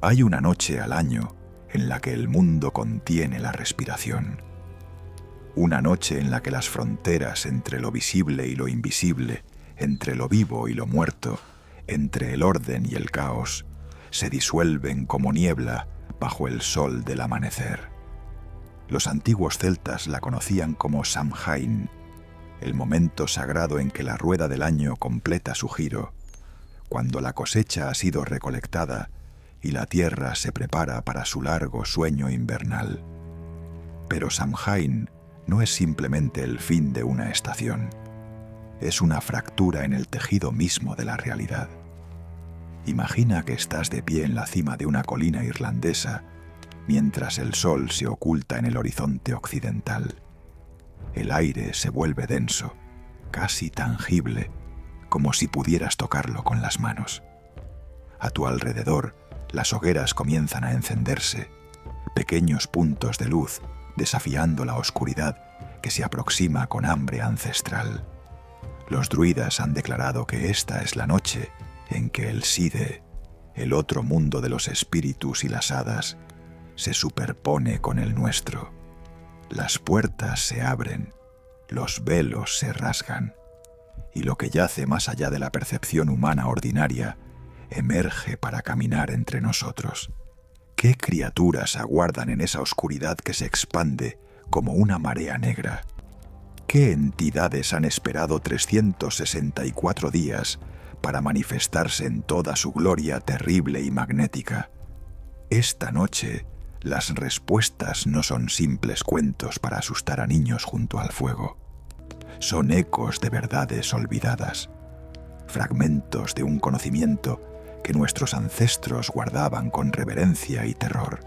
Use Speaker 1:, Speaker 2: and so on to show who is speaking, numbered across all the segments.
Speaker 1: Hay una noche al año en la que el mundo contiene la respiración. Una noche en la que las fronteras entre lo visible y lo invisible, entre lo vivo y lo muerto, entre el orden y el caos, se disuelven como niebla bajo el sol del amanecer. Los antiguos celtas la conocían como Samhain, el momento sagrado en que la rueda del año completa su giro, cuando la cosecha ha sido recolectada y la tierra se prepara para su largo sueño invernal. Pero Samhain no es simplemente el fin de una estación, es una fractura en el tejido mismo de la realidad. Imagina que estás de pie en la cima de una colina irlandesa mientras el sol se oculta en el horizonte occidental. El aire se vuelve denso, casi tangible, como si pudieras tocarlo con las manos. A tu alrededor, las hogueras comienzan a encenderse, pequeños puntos de luz desafiando la oscuridad que se aproxima con hambre ancestral. Los druidas han declarado que esta es la noche en que el Side, el otro mundo de los espíritus y las hadas, se superpone con el nuestro. Las puertas se abren, los velos se rasgan, y lo que yace más allá de la percepción humana ordinaria emerge para caminar entre nosotros. ¿Qué criaturas aguardan en esa oscuridad que se expande como una marea negra? ¿Qué entidades han esperado 364 días para manifestarse en toda su gloria terrible y magnética? Esta noche, las respuestas no son simples cuentos para asustar a niños junto al fuego. Son ecos de verdades olvidadas, fragmentos de un conocimiento que nuestros ancestros guardaban con reverencia y terror.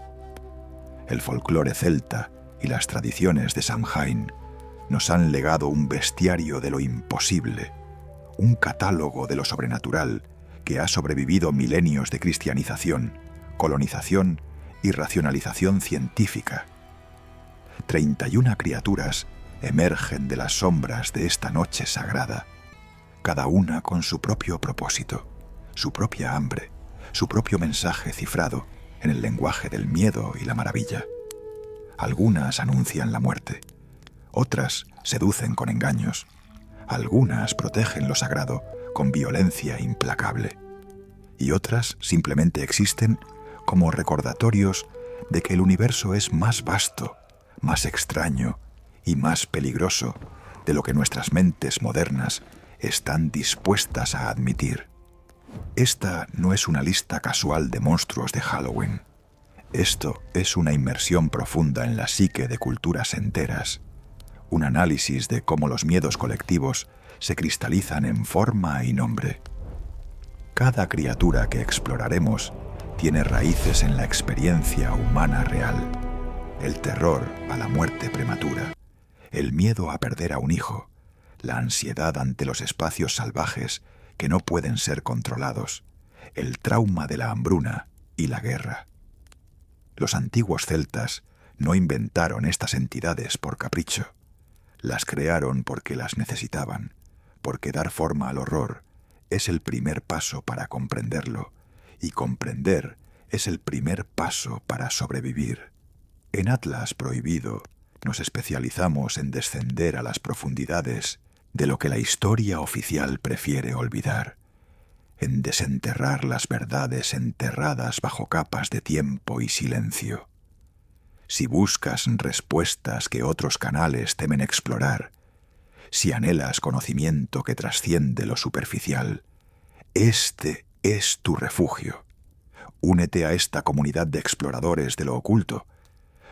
Speaker 1: El folclore celta y las tradiciones de Samhain nos han legado un bestiario de lo imposible, un catálogo de lo sobrenatural que ha sobrevivido milenios de cristianización, colonización y racionalización científica. 31 criaturas emergen de las sombras de esta noche sagrada, cada una con su propio propósito, su propia hambre, su propio mensaje cifrado en el lenguaje del miedo y la maravilla. Algunas anuncian la muerte, otras seducen con engaños, algunas protegen lo sagrado con violencia implacable, y otras simplemente existen como recordatorios de que el universo es más vasto, más extraño y más peligroso de lo que nuestras mentes modernas están dispuestas a admitir. Esta no es una lista casual de monstruos de Halloween. Esto es una inmersión profunda en la psique de culturas enteras, un análisis de cómo los miedos colectivos se cristalizan en forma y nombre. Cada criatura que exploraremos tiene raíces en la experiencia humana real. El terror a la muerte prematura, el miedo a perder a un hijo, la ansiedad ante los espacios salvajes que no pueden ser controlados, el trauma de la hambruna y la guerra. Los antiguos celtas no inventaron estas entidades por capricho. Las crearon porque las necesitaban, porque dar forma al horror es el primer paso para comprenderlo, y comprender es el primer paso para sobrevivir. En Atlas Prohibido nos especializamos en descender a las profundidades de lo que la historia oficial prefiere olvidar, en desenterrar las verdades enterradas bajo capas de tiempo y silencio. Si buscas respuestas que otros canales temen explorar, si anhelas conocimiento que trasciende lo superficial, este es tu refugio. Únete a esta comunidad de exploradores de lo oculto,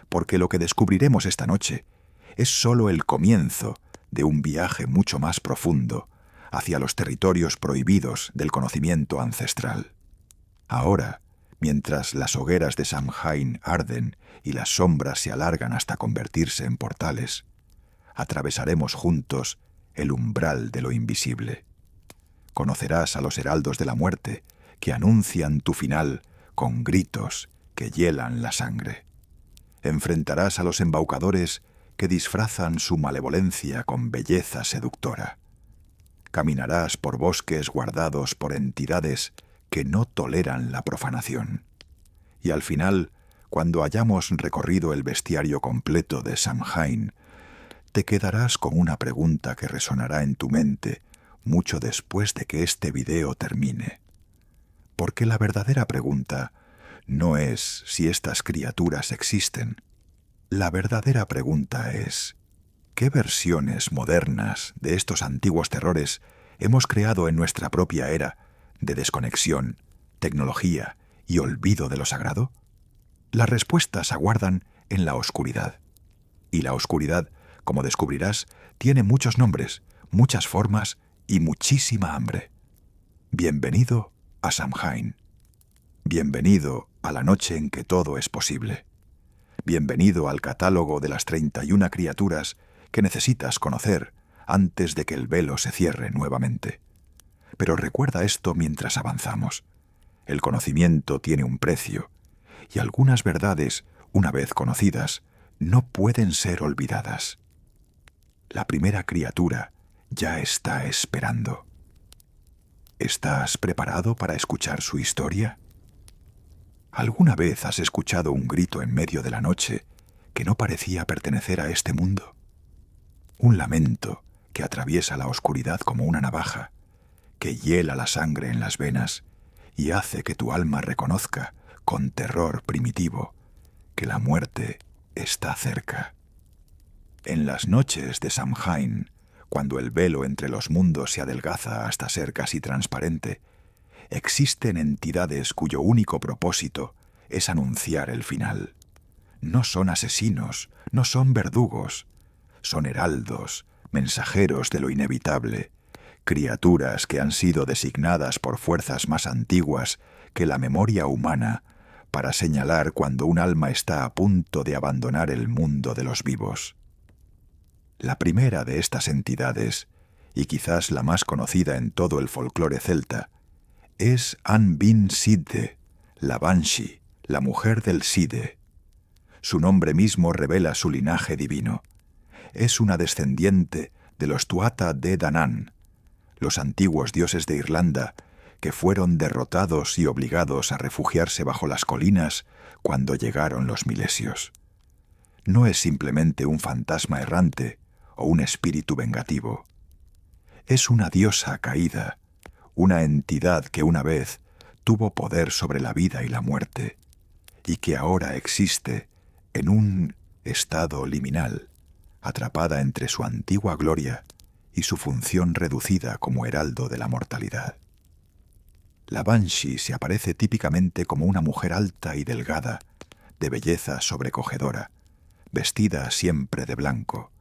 Speaker 1: porque lo que descubriremos esta noche es solo el comienzo de un viaje mucho más profundo hacia los territorios prohibidos del conocimiento ancestral. Ahora, mientras las hogueras de Samhain arden y las sombras se alargan hasta convertirse en portales, atravesaremos juntos el umbral de lo invisible. Conocerás a los heraldos de la muerte que anuncian tu final con gritos que hielan la sangre. Enfrentarás a los embaucadores que disfrazan su malevolencia con belleza seductora. Caminarás por bosques guardados por entidades que no toleran la profanación. Y al final, cuando hayamos recorrido el bestiario completo de Samhain, te quedarás con una pregunta que resonará en tu mente mucho después de que este video termine. Porque la verdadera pregunta no es si estas criaturas existen. La verdadera pregunta es: ¿qué versiones modernas de estos antiguos terrores hemos creado en nuestra propia era de desconexión, tecnología y olvido de lo sagrado? Las respuestas aguardan en la oscuridad. Y la oscuridad, como descubrirás, tiene muchos nombres, muchas formas y muchísima hambre. Bienvenido a Samhain. Bienvenido a la noche en que todo es posible. Bienvenido al catálogo de las 31 criaturas que necesitas conocer antes de que el velo se cierre nuevamente. Pero recuerda esto mientras avanzamos. El conocimiento tiene un precio, y algunas verdades, una vez conocidas, no pueden ser olvidadas. La primera criatura ya está esperando. ¿Estás preparado para escuchar su historia? ¿Alguna vez has escuchado un grito en medio de la noche que no parecía pertenecer a este mundo? Un lamento que atraviesa la oscuridad como una navaja, que hiela la sangre en las venas y hace que tu alma reconozca, con terror primitivo, que la muerte está cerca. En las noches de Samhain, cuando el velo entre los mundos se adelgaza hasta ser casi transparente, existen entidades cuyo único propósito es anunciar el final. No son asesinos, no son verdugos, son heraldos, mensajeros de lo inevitable, criaturas que han sido designadas por fuerzas más antiguas que la memoria humana para señalar cuando un alma está a punto de abandonar el mundo de los vivos. La primera de estas entidades, y quizás la más conocida en todo el folclore celta, es An-Bin Sidhe, la Banshee, la mujer del Sidhe. Su nombre mismo revela su linaje divino. Es una descendiente de los Tuatha Dé Danann, los antiguos dioses de Irlanda, que fueron derrotados y obligados a refugiarse bajo las colinas cuando llegaron los milesios. No es simplemente un fantasma errante o un espíritu vengativo. Es una diosa caída, una entidad que una vez tuvo poder sobre la vida y la muerte, y que ahora existe en un estado liminal, atrapada entre su antigua gloria y su función reducida como heraldo de la mortalidad. La Banshee se aparece típicamente como una mujer alta y delgada, de belleza sobrecogedora, vestida siempre de blanco,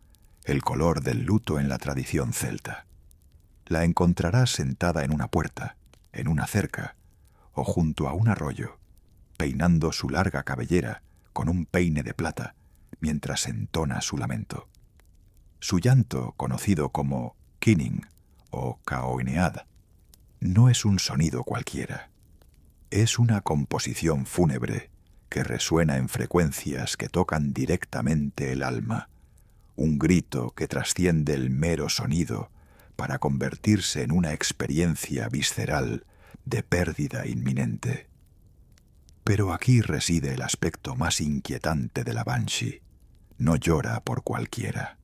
Speaker 1: el color del luto en la tradición celta. La encontrarás sentada en una puerta, en una cerca o junto a un arroyo, peinando su larga cabellera con un peine de plata mientras entona su lamento. Su llanto, conocido como Kinning o Caoinead, no es un sonido cualquiera. Es una composición fúnebre que resuena en frecuencias que tocan directamente el alma, un grito que trasciende el mero sonido para convertirse en una experiencia visceral de pérdida inminente. Pero aquí reside el aspecto más inquietante de la Banshee. No llora por cualquiera.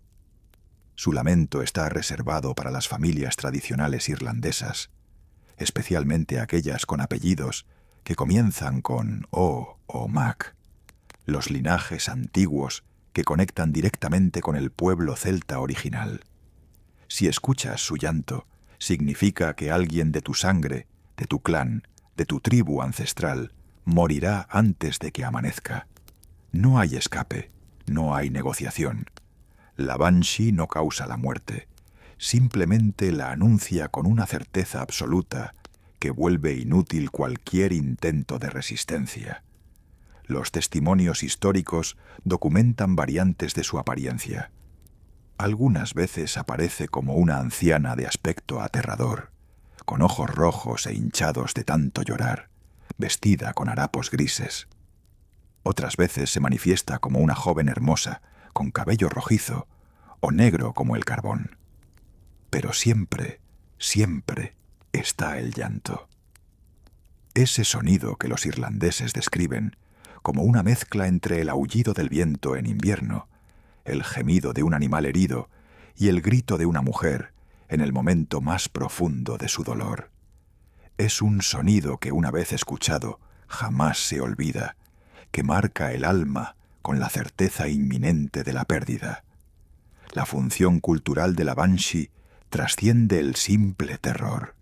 Speaker 1: Su lamento está reservado para las familias tradicionales irlandesas, especialmente aquellas con apellidos que comienzan con O o Mac, los linajes antiguos que conectan directamente con el pueblo celta original. Si escuchas su llanto, significa que alguien de tu sangre, de tu clan, de tu tribu ancestral, morirá antes de que amanezca. No hay escape, no hay negociación. La Banshee no causa la muerte, simplemente la anuncia con una certeza absoluta que vuelve inútil cualquier intento de resistencia. Los testimonios históricos documentan variantes de su apariencia. Algunas veces aparece como una anciana de aspecto aterrador, con ojos rojos e hinchados de tanto llorar, vestida con harapos grises. Otras veces se manifiesta como una joven hermosa, con cabello rojizo o negro como el carbón. Pero siempre, siempre está el llanto. Ese sonido que los irlandeses describen como una mezcla entre el aullido del viento en invierno, el gemido de un animal herido y el grito de una mujer en el momento más profundo de su dolor. Es un sonido que, una vez escuchado, jamás se olvida, que marca el alma con la certeza inminente de la pérdida. La función cultural de la Banshee trasciende el simple terror.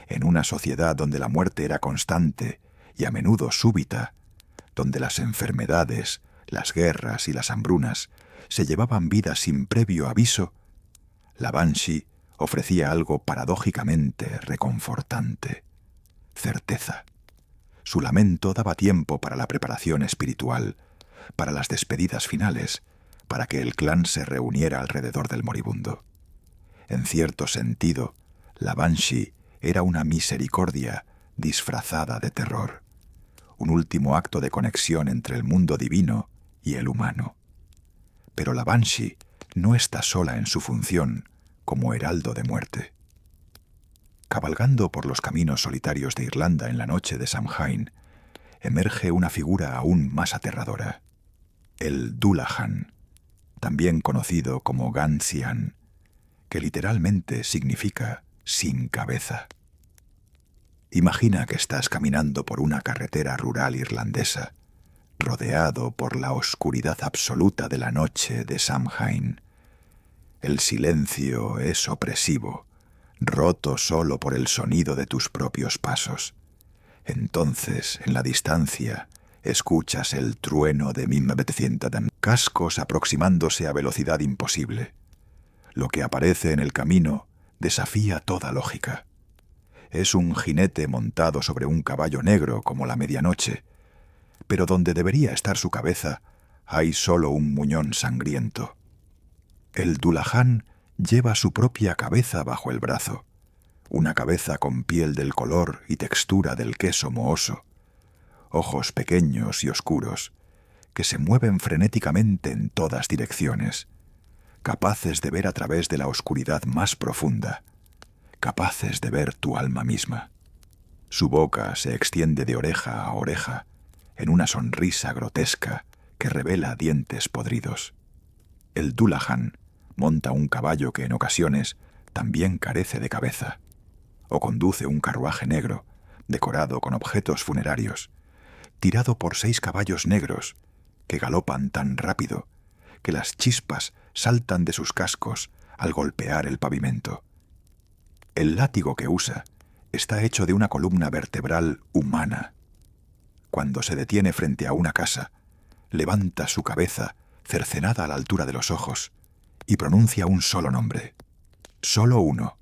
Speaker 1: En una sociedad donde la muerte era constante y a menudo súbita, donde las enfermedades, las guerras y las hambrunas se llevaban vidas sin previo aviso, la Banshee ofrecía algo paradójicamente reconfortante: certeza. Su lamento daba tiempo para la preparación espiritual, para las despedidas finales, para que el clan se reuniera alrededor del moribundo. En cierto sentido, la Banshee era una misericordia disfrazada de terror, un último acto de conexión entre el mundo divino y el humano. Pero la Banshee no está sola en su función como heraldo de muerte. Cabalgando por los caminos solitarios de Irlanda en la noche de Samhain, emerge una figura aún más aterradora: el Dullahan, también conocido como Ganthian, que literalmente significa sin cabeza. Imagina que estás caminando por una carretera rural irlandesa, rodeado por la oscuridad absoluta de la noche de Samhain. El silencio es opresivo, roto solo por el sonido de tus propios pasos. Entonces, en la distancia, escuchas el trueno de 1900 cascos aproximándose a velocidad imposible. Lo que aparece en el camino desafía toda lógica. Es un jinete montado sobre un caballo negro como la medianoche, pero donde debería estar su cabeza hay solo un muñón sangriento. El Dullahan lleva su propia cabeza bajo el brazo, una cabeza con piel del color y textura del queso mohoso, ojos pequeños y oscuros, que se mueven frenéticamente en todas direcciones, capaces de ver a través de la oscuridad más profunda, capaces de ver tu alma misma. Su boca se extiende de oreja a oreja en una sonrisa grotesca que revela dientes podridos. El Dullahan monta un caballo que en ocasiones también carece de cabeza, o conduce un carruaje negro decorado con objetos funerarios, tirado por 6 caballos negros que galopan tan rápido que las chispas saltan de sus cascos al golpear el pavimento. El látigo que usa está hecho de una columna vertebral humana. Cuando se detiene frente a una casa, levanta su cabeza cercenada a la altura de los ojos y pronuncia un solo nombre, solo uno,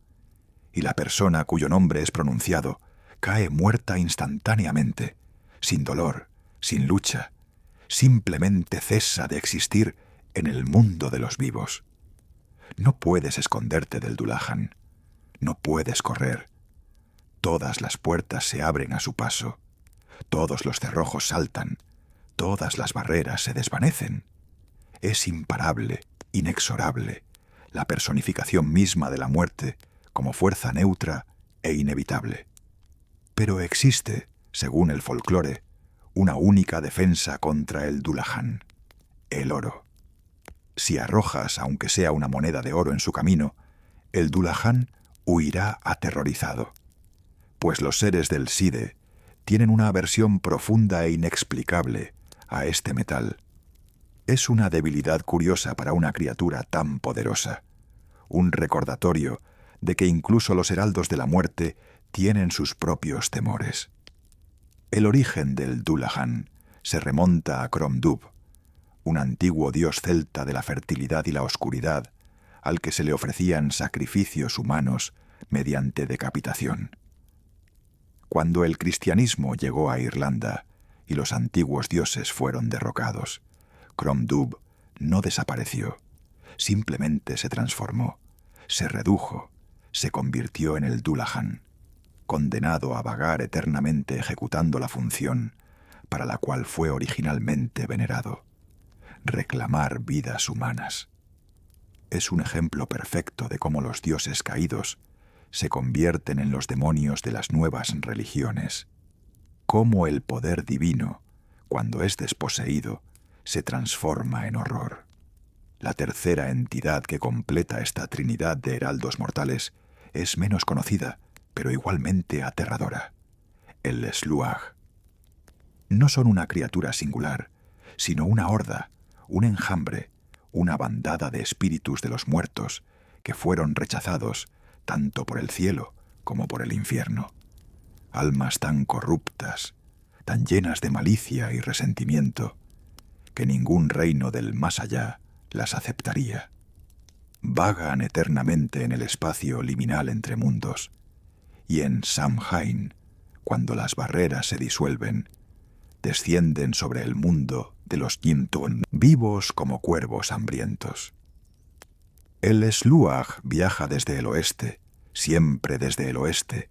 Speaker 1: y la persona cuyo nombre es pronunciado cae muerta instantáneamente, sin dolor, sin lucha, simplemente cesa de existir en el mundo de los vivos. No puedes esconderte del Dullahan, no puedes correr. Todas las puertas se abren a su paso, todos los cerrojos saltan, todas las barreras se desvanecen. Es imparable, inexorable, la personificación misma de la muerte como fuerza neutra e inevitable. Pero existe, según el folclore, una única defensa contra el Dullahan: el oro. Si arrojas, aunque sea una moneda de oro en su camino, el Dullahan huirá aterrorizado, pues los seres del Side tienen una aversión profunda e inexplicable a este metal. Es una debilidad curiosa para una criatura tan poderosa, un recordatorio de que incluso los heraldos de la muerte tienen sus propios temores. El origen del Dullahan se remonta a Crom Dubh, un antiguo dios celta de la fertilidad y la oscuridad, al que se le ofrecían sacrificios humanos mediante decapitación. Cuando el cristianismo llegó a Irlanda y los antiguos dioses fueron derrocados, Crom Dubh no desapareció, simplemente se transformó, se redujo, se convirtió en el Dullahan, condenado a vagar eternamente ejecutando la función para la cual fue originalmente venerado: reclamar vidas humanas. Es un ejemplo perfecto de cómo los dioses caídos se convierten en los demonios de las nuevas religiones, cómo el poder divino, cuando es desposeído, se transforma en horror. La tercera entidad que completa esta trinidad de heraldos mortales es menos conocida, pero igualmente aterradora: el Sluagh. No son una criatura singular, sino una horda, un enjambre, una bandada de espíritus de los muertos que fueron rechazados tanto por el cielo como por el infierno. Almas tan corruptas, tan llenas de malicia y resentimiento, que ningún reino del más allá las aceptaría. Vagan eternamente en el espacio liminal entre mundos, y en Samhain, cuando las barreras se disuelven, descienden sobre el mundo de los Jin-Tun, vivos como cuervos hambrientos. El Sluagh viaja desde el oeste, siempre desde el oeste,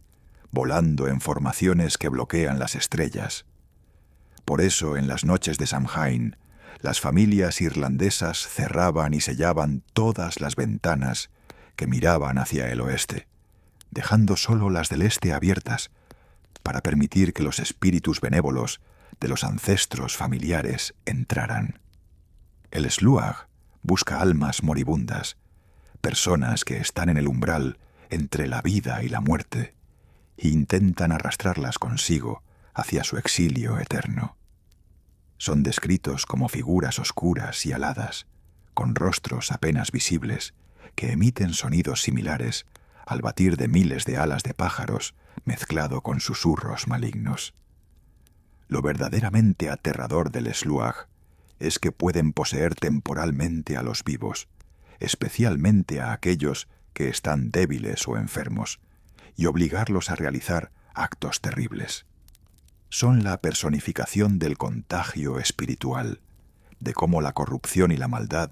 Speaker 1: volando en formaciones que bloquean las estrellas. Por eso, en las noches de Samhain, las familias irlandesas cerraban y sellaban todas las ventanas que miraban hacia el oeste, dejando solo las del este abiertas, para permitir que los espíritus benévolos de los ancestros familiares entraran. El Sluagh busca almas moribundas, personas que están en el umbral entre la vida y la muerte, e intentan arrastrarlas consigo hacia su exilio eterno. Son descritos como figuras oscuras y aladas, con rostros apenas visibles, que emiten sonidos similares al batir de miles de alas de pájaros mezclado con susurros malignos. Lo verdaderamente aterrador del Sluagh es que pueden poseer temporalmente a los vivos, especialmente a aquellos que están débiles o enfermos, y obligarlos a realizar actos terribles. Son la personificación del contagio espiritual, de cómo la corrupción y la maldad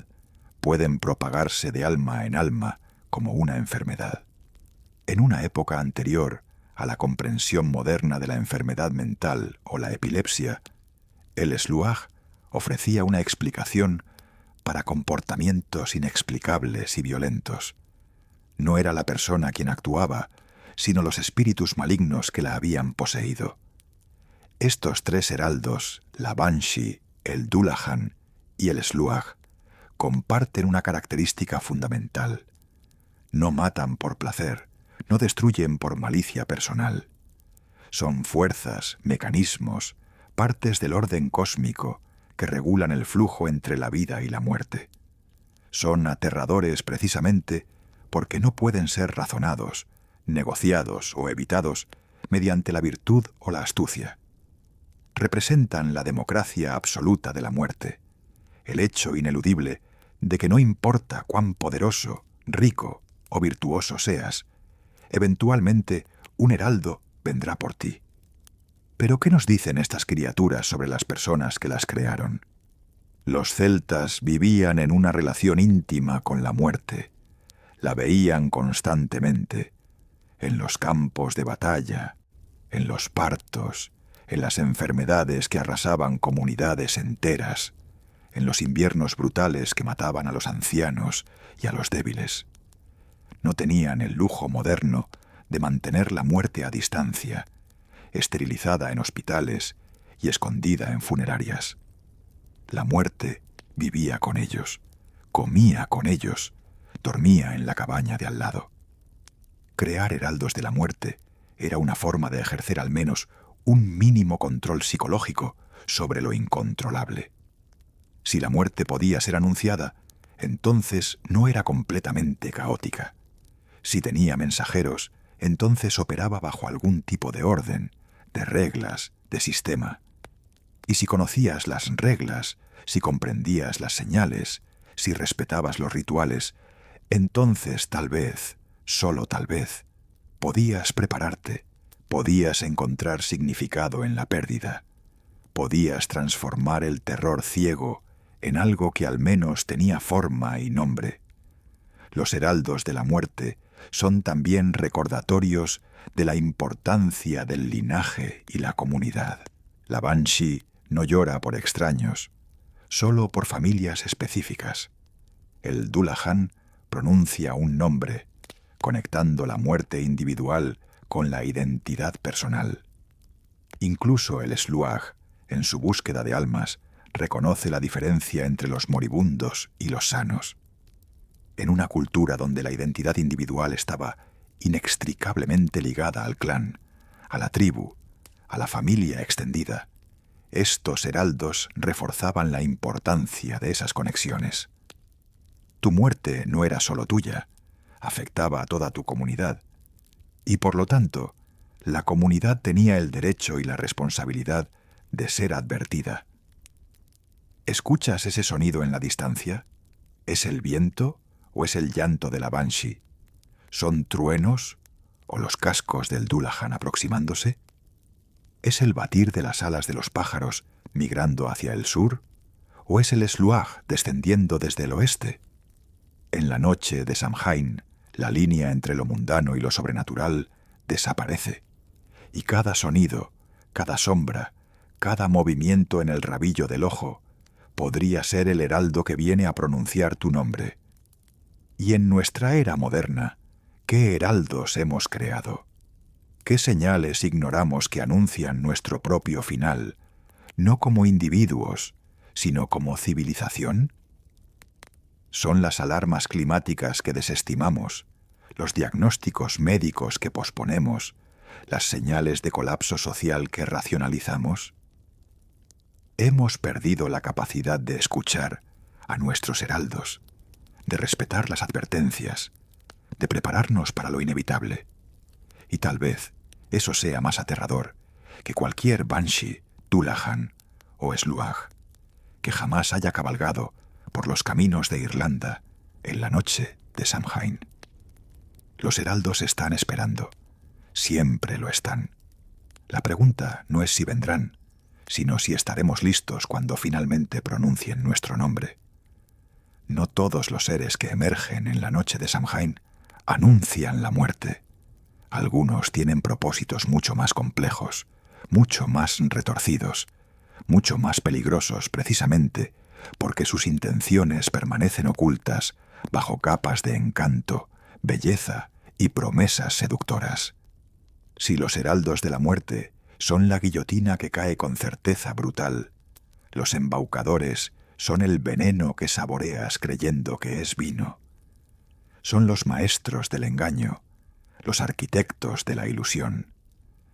Speaker 1: pueden propagarse de alma en alma como una enfermedad. En una época anterior a la comprensión moderna de la enfermedad mental o la epilepsia, el Sluagh ofrecía una explicación para comportamientos inexplicables y violentos. No era la persona quien actuaba, sino los espíritus malignos que la habían poseído. Estos tres heraldos, la Banshee, el Dullahan y el Sluagh, comparten una característica fundamental: no matan por placer, no destruyen por malicia personal. Son fuerzas, mecanismos, partes del orden cósmico que regulan el flujo entre la vida y la muerte. Son aterradores precisamente porque no pueden ser razonados, negociados o evitados mediante la virtud o la astucia. Representan la democracia absoluta de la muerte, el hecho ineludible de que no importa cuán poderoso, rico o virtuoso seas, eventualmente un heraldo vendrá por ti. Pero ¿qué nos dicen estas criaturas sobre las personas que las crearon? Los celtas vivían en una relación íntima con la muerte. La veían constantemente, en los campos de batalla, en los partos, en las enfermedades que arrasaban comunidades enteras, en los inviernos brutales que mataban a los ancianos y a los débiles. No tenían el lujo moderno de mantener la muerte a distancia, esterilizada en hospitales y escondida en funerarias. La muerte vivía con ellos, comía con ellos, dormía en la cabaña de al lado. Crear heraldos de la muerte era una forma de ejercer al menos un mínimo control psicológico sobre lo incontrolable. Si la muerte podía ser anunciada, entonces no era completamente caótica. Si tenía mensajeros, entonces operaba bajo algún tipo de orden, de reglas, de sistema. Y si conocías las reglas, si comprendías las señales, si respetabas los rituales, entonces tal vez, solo tal vez, podías prepararte, podías encontrar significado en la pérdida, podías transformar el terror ciego en algo que al menos tenía forma y nombre. Los heraldos de la muerte son también recordatorios de la importancia del linaje y la comunidad. La Banshee no llora por extraños, solo por familias específicas. El Dullahan pronuncia un nombre, conectando la muerte individual con la identidad personal. Incluso el Sluagh en su búsqueda de almas, reconoce la diferencia entre los moribundos y los sanos. En una cultura donde la identidad individual estaba inextricablemente ligada al clan, a la tribu, a la familia extendida, estos heraldos reforzaban la importancia de esas conexiones. Tu muerte no era solo tuya, afectaba a toda tu comunidad, y por lo tanto, la comunidad tenía el derecho y la responsabilidad de ser advertida. ¿Escuchas ese sonido en la distancia? ¿Es el viento o es el llanto de la Banshee? ¿Son truenos o los cascos del Dullahan aproximándose? ¿Es el batir de las alas de los pájaros migrando hacia el sur? ¿O es el Sluagh descendiendo desde el oeste? En la noche de Samhain, la línea entre lo mundano y lo sobrenatural desaparece, y cada sonido, cada sombra, cada movimiento en el rabillo del ojo podría ser el heraldo que viene a pronunciar tu nombre. Y en nuestra era moderna, ¿qué heraldos hemos creado? ¿Qué señales ignoramos que anuncian nuestro propio final, no como individuos, sino como civilización? Son las alarmas climáticas que desestimamos, los diagnósticos médicos que posponemos, las señales de colapso social que racionalizamos. Hemos perdido la capacidad de escuchar a nuestros heraldos, de respetar las advertencias, de prepararnos para lo inevitable. Y tal vez eso sea más aterrador que cualquier Banshee, Dullahan o Sluagh que jamás haya cabalgado por los caminos de Irlanda en la noche de Samhain. Los heraldos están esperando. Siempre lo están. La pregunta no es si vendrán, sino si estaremos listos cuando finalmente pronuncien nuestro nombre. No todos los seres que emergen en la noche de Samhain anuncian la muerte. Algunos tienen propósitos mucho más complejos, mucho más retorcidos, mucho más peligrosos precisamente porque sus intenciones permanecen ocultas bajo capas de encanto, belleza y promesas seductoras. Si los heraldos de la muerte son la guillotina que cae con certeza brutal, los embaucadores son el veneno que saboreas creyendo que es vino. Son los maestros del engaño, los arquitectos de la ilusión,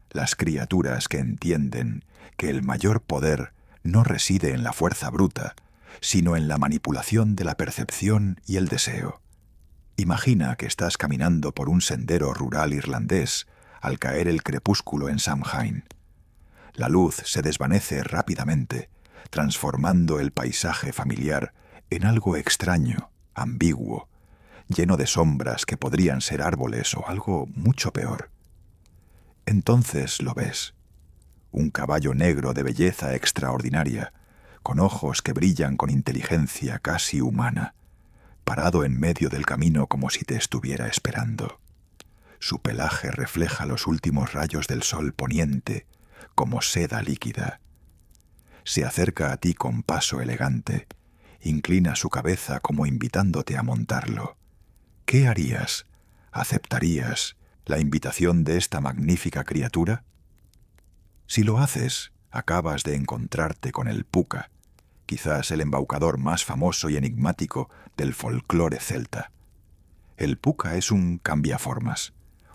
Speaker 1: las criaturas que entienden que el mayor poder no reside en la fuerza bruta, sino en la manipulación de la percepción y el deseo. Imagina que estás caminando por un sendero rural irlandés al caer el crepúsculo en Samhain. La luz se desvanece rápidamente, transformando el paisaje familiar en algo extraño, ambiguo, lleno de sombras que podrían ser árboles o algo mucho peor. Entonces lo ves. Un caballo negro de belleza extraordinaria, con ojos que brillan con inteligencia casi humana, parado en medio del camino como si te estuviera esperando. Su pelaje refleja los últimos rayos del sol poniente, como seda líquida. Se acerca a ti con paso elegante, inclina su cabeza como invitándote a montarlo. ¿Qué harías? ¿Aceptarías la invitación de esta magnífica criatura? Si lo haces, acabas de encontrarte con el Puka, quizás el embaucador más famoso y enigmático del folclore celta. El Puka es un cambiaformas,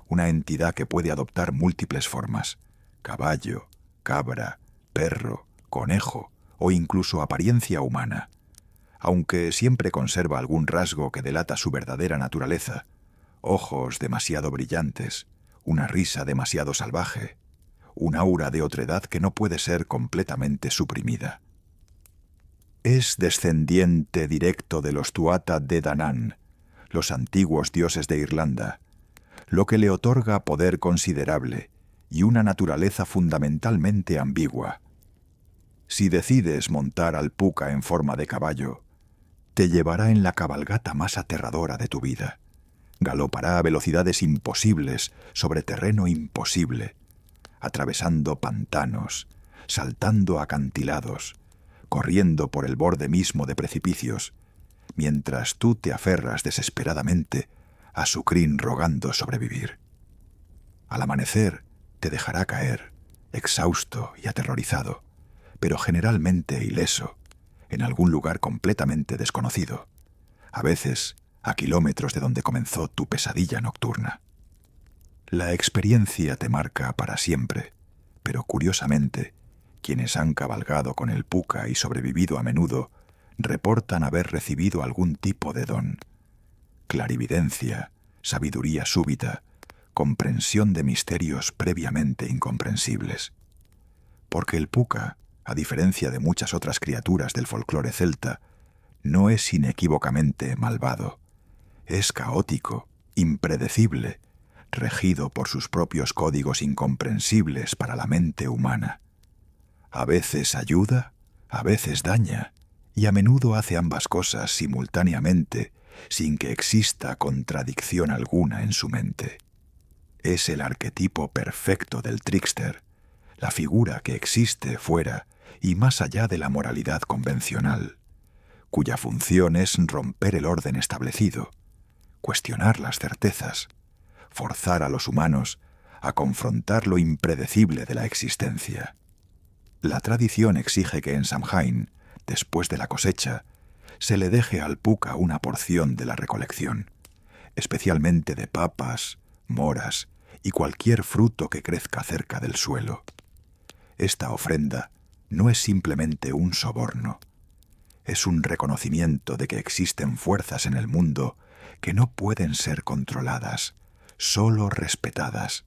Speaker 1: una entidad que puede adoptar múltiples formas: caballo, cabra, perro, conejo o incluso apariencia humana, aunque siempre conserva algún rasgo que delata su verdadera naturaleza: ojos demasiado brillantes, una risa demasiado salvaje, un aura de otredad que no puede ser completamente suprimida. Es descendiente directo de los Tuatha Dé Danann, los antiguos dioses de Irlanda, lo que le otorga poder considerable y una naturaleza fundamentalmente ambigua. Si decides montar al Puka en forma de caballo, te llevará en la cabalgata más aterradora de tu vida. Galopará a velocidades imposibles sobre terreno imposible, atravesando pantanos, saltando acantilados, corriendo por el borde mismo de precipicios, mientras tú te aferras desesperadamente a su crin rogando sobrevivir. Al amanecer te dejará caer, exhausto y aterrorizado, pero generalmente ileso, en algún lugar completamente desconocido, a veces a kilómetros de donde comenzó tu pesadilla nocturna. La experiencia te marca para siempre, pero curiosamente, quienes han cabalgado con el puka y sobrevivido a menudo reportan haber recibido algún tipo de don: clarividencia, sabiduría súbita, comprensión de misterios previamente incomprensibles. Porque el puka, a diferencia de muchas otras criaturas del folclore celta, no es inequívocamente malvado. Es caótico, impredecible, regido por sus propios códigos incomprensibles para la mente humana. A veces ayuda, a veces daña, y a menudo hace ambas cosas simultáneamente, sin que exista contradicción alguna en su mente. Es el arquetipo perfecto del trickster, la figura que existe fuera y más allá de la moralidad convencional, cuya función es romper el orden establecido, cuestionar las certezas, forzar a los humanos a confrontar lo impredecible de la existencia. La tradición exige que en Samhain, después de la cosecha, se le deje al puka una porción de la recolección, especialmente de papas, moras y cualquier fruto que crezca cerca del suelo. Esta ofrenda no es simplemente un soborno, es un reconocimiento de que existen fuerzas en el mundo que no pueden ser controladas, solo respetadas.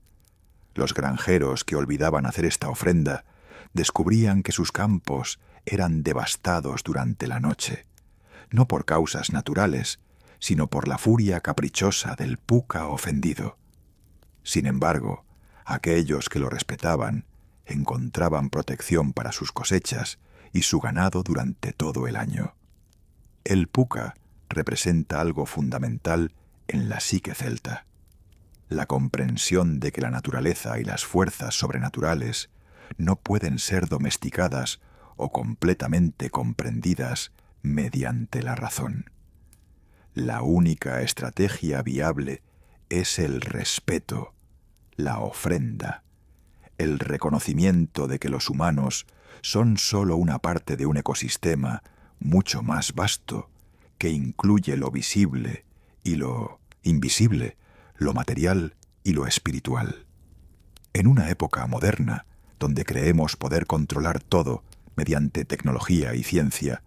Speaker 1: Los granjeros que olvidaban hacer esta ofrenda descubrían que sus campos eran devastados durante la noche, no por causas naturales, sino por la furia caprichosa del puka ofendido. Sin embargo, aquellos que lo respetaban encontraban protección para sus cosechas y su ganado durante todo el año. El puka representa algo fundamental en la psique celta: la comprensión de que la naturaleza y las fuerzas sobrenaturales no pueden ser domesticadas o completamente comprendidas mediante la razón. La única estrategia viable es el respeto, la ofrenda, el reconocimiento de que los humanos son solo una parte de un ecosistema mucho más vasto que incluye lo visible y lo invisible, lo material y lo espiritual. En una época moderna, donde creemos poder controlar todo mediante tecnología y ciencia,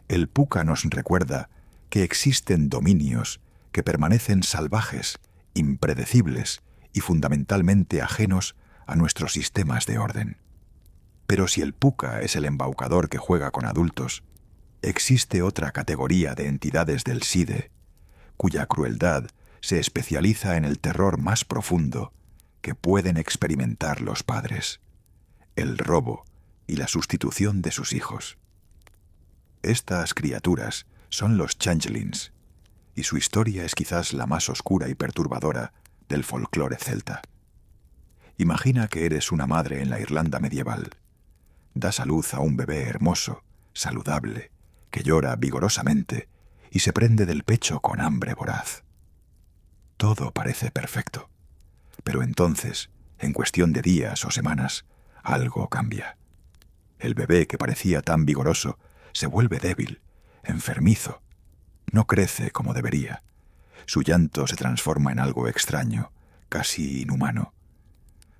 Speaker 1: el puka nos recuerda que existen dominios que permanecen salvajes, impredecibles y fundamentalmente ajenos a nuestros sistemas de orden. Pero si el puka es el embaucador que juega con adultos, existe otra categoría de entidades del SIDE, cuya crueldad se especializa en el terror más profundo que pueden experimentar los padres: el robo y la sustitución de sus hijos. Estas criaturas son los changelings, y su historia es quizás la más oscura y perturbadora del folclore celta. Imagina que eres una madre en la Irlanda medieval. Das a luz a un bebé hermoso, saludable, que llora vigorosamente y se prende del pecho con hambre voraz. Todo parece perfecto, pero entonces, en cuestión de días o semanas, algo cambia. El bebé, que parecía tan vigoroso, se vuelve débil, enfermizo. No crece como debería. Su llanto se transforma en algo extraño, casi inhumano.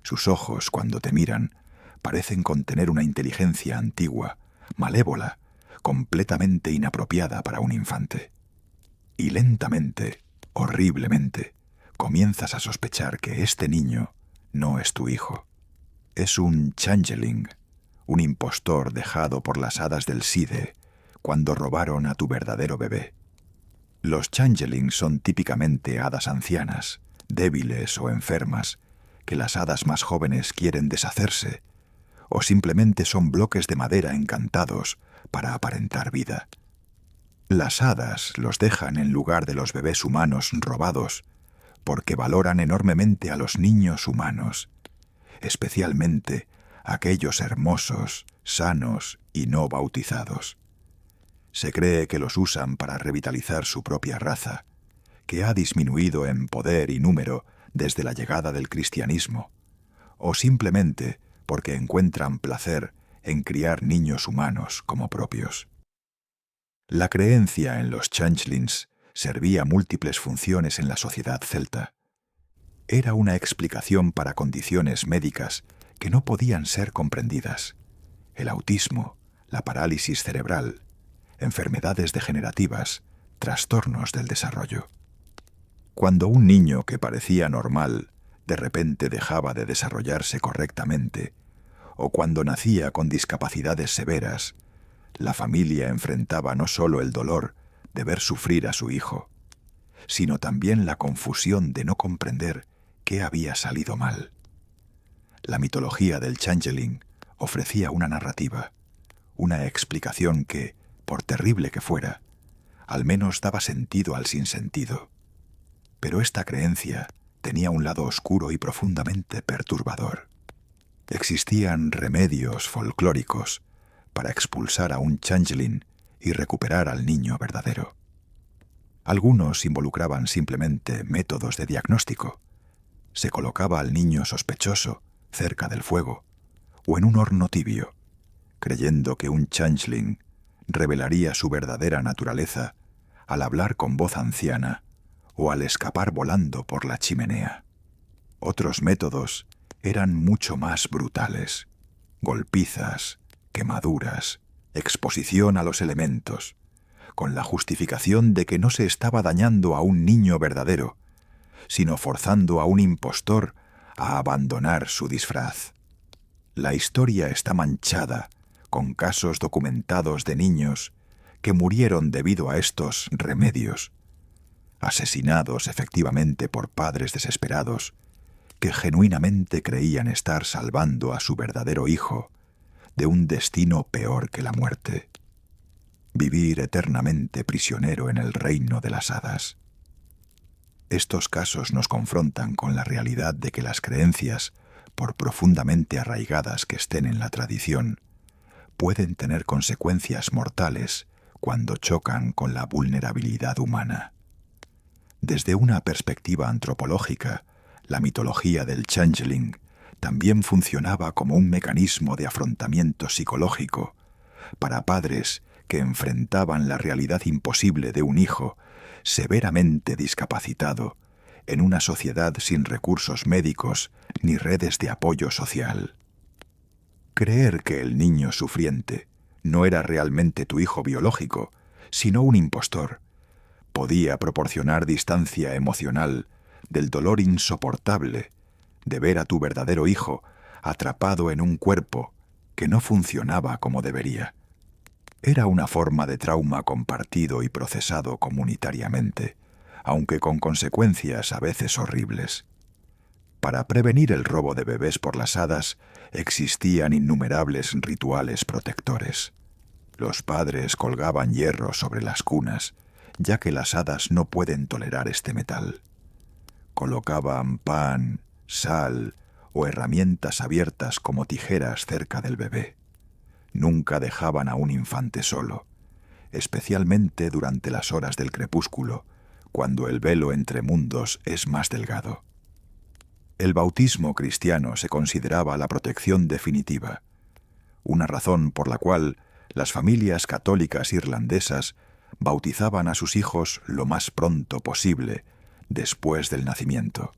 Speaker 1: Sus ojos, cuando te miran, parecen contener una inteligencia antigua, malévola, completamente inapropiada para un infante. Y lentamente, horriblemente, comienzas a sospechar que este niño no es tu hijo. Es un changeling, un impostor dejado por las hadas del SIDE cuando robaron a tu verdadero bebé. Los changelings son típicamente hadas ancianas, débiles o enfermas, que las hadas más jóvenes quieren deshacerse, o simplemente son bloques de madera encantados para aparentar vida. Las hadas los dejan en lugar de los bebés humanos robados porque valoran enormemente a los niños humanos, especialmente aquellos hermosos, sanos y no bautizados. Se cree que los usan para revitalizar su propia raza, que ha disminuido en poder y número desde la llegada del cristianismo, o simplemente porque encuentran placer en criar niños humanos como propios. La creencia en los changelings servía múltiples funciones en la sociedad celta. Era una explicación para condiciones médicas que no podían ser comprendidas: el autismo, la parálisis cerebral, enfermedades degenerativas, trastornos del desarrollo. Cuando un niño que parecía normal de repente dejaba de desarrollarse correctamente, o cuando nacía con discapacidades severas, la familia enfrentaba no solo el dolor de ver sufrir a su hijo, sino también la confusión de no comprender qué había salido mal. La mitología del changeling ofrecía una narrativa, una explicación que, por terrible que fuera, al menos daba sentido al sinsentido. Pero esta creencia tenía un lado oscuro y profundamente perturbador. Existían remedios folclóricos para expulsar a un changeling y recuperar al niño verdadero. Algunos involucraban simplemente métodos de diagnóstico. Se colocaba al niño sospechoso cerca del fuego o en un horno tibio, creyendo que un changeling revelaría su verdadera naturaleza al hablar con voz anciana o al escapar volando por la chimenea. Otros métodos eran mucho más brutales: golpizas, quemaduras, exposición a los elementos, con la justificación de que no se estaba dañando a un niño verdadero, sino forzando a un impostor a abandonar su disfraz. La historia está manchada con casos documentados de niños que murieron debido a estos remedios, asesinados efectivamente por padres desesperados que genuinamente creían estar salvando a su verdadero hijo de un destino peor que la muerte: vivir eternamente prisionero en el reino de las hadas. Estos casos nos confrontan con la realidad de que las creencias, por profundamente arraigadas que estén en la tradición, pueden tener consecuencias mortales cuando chocan con la vulnerabilidad humana. Desde una perspectiva antropológica, la mitología del changeling también funcionaba como un mecanismo de afrontamiento psicológico para padres que enfrentaban la realidad imposible de un hijo severamente discapacitado en una sociedad sin recursos médicos ni redes de apoyo social. Creer que el niño sufriente no era realmente tu hijo biológico, sino un impostor, podía proporcionar distancia emocional del dolor insoportable de ver a tu verdadero hijo atrapado en un cuerpo que no funcionaba como debería. Era una forma de trauma compartido y procesado comunitariamente, aunque con consecuencias a veces horribles. Para prevenir el robo de bebés por las hadas, existían innumerables rituales protectores. Los padres colgaban hierro sobre las cunas, ya que las hadas no pueden tolerar este metal. Colocaban pan, sal o herramientas abiertas como tijeras cerca del bebé. Nunca dejaban a un infante solo, especialmente durante las horas del crepúsculo, cuando el velo entre mundos es más delgado. El bautismo cristiano se consideraba la protección definitiva, una razón por la cual las familias católicas irlandesas bautizaban a sus hijos lo más pronto posible después del nacimiento.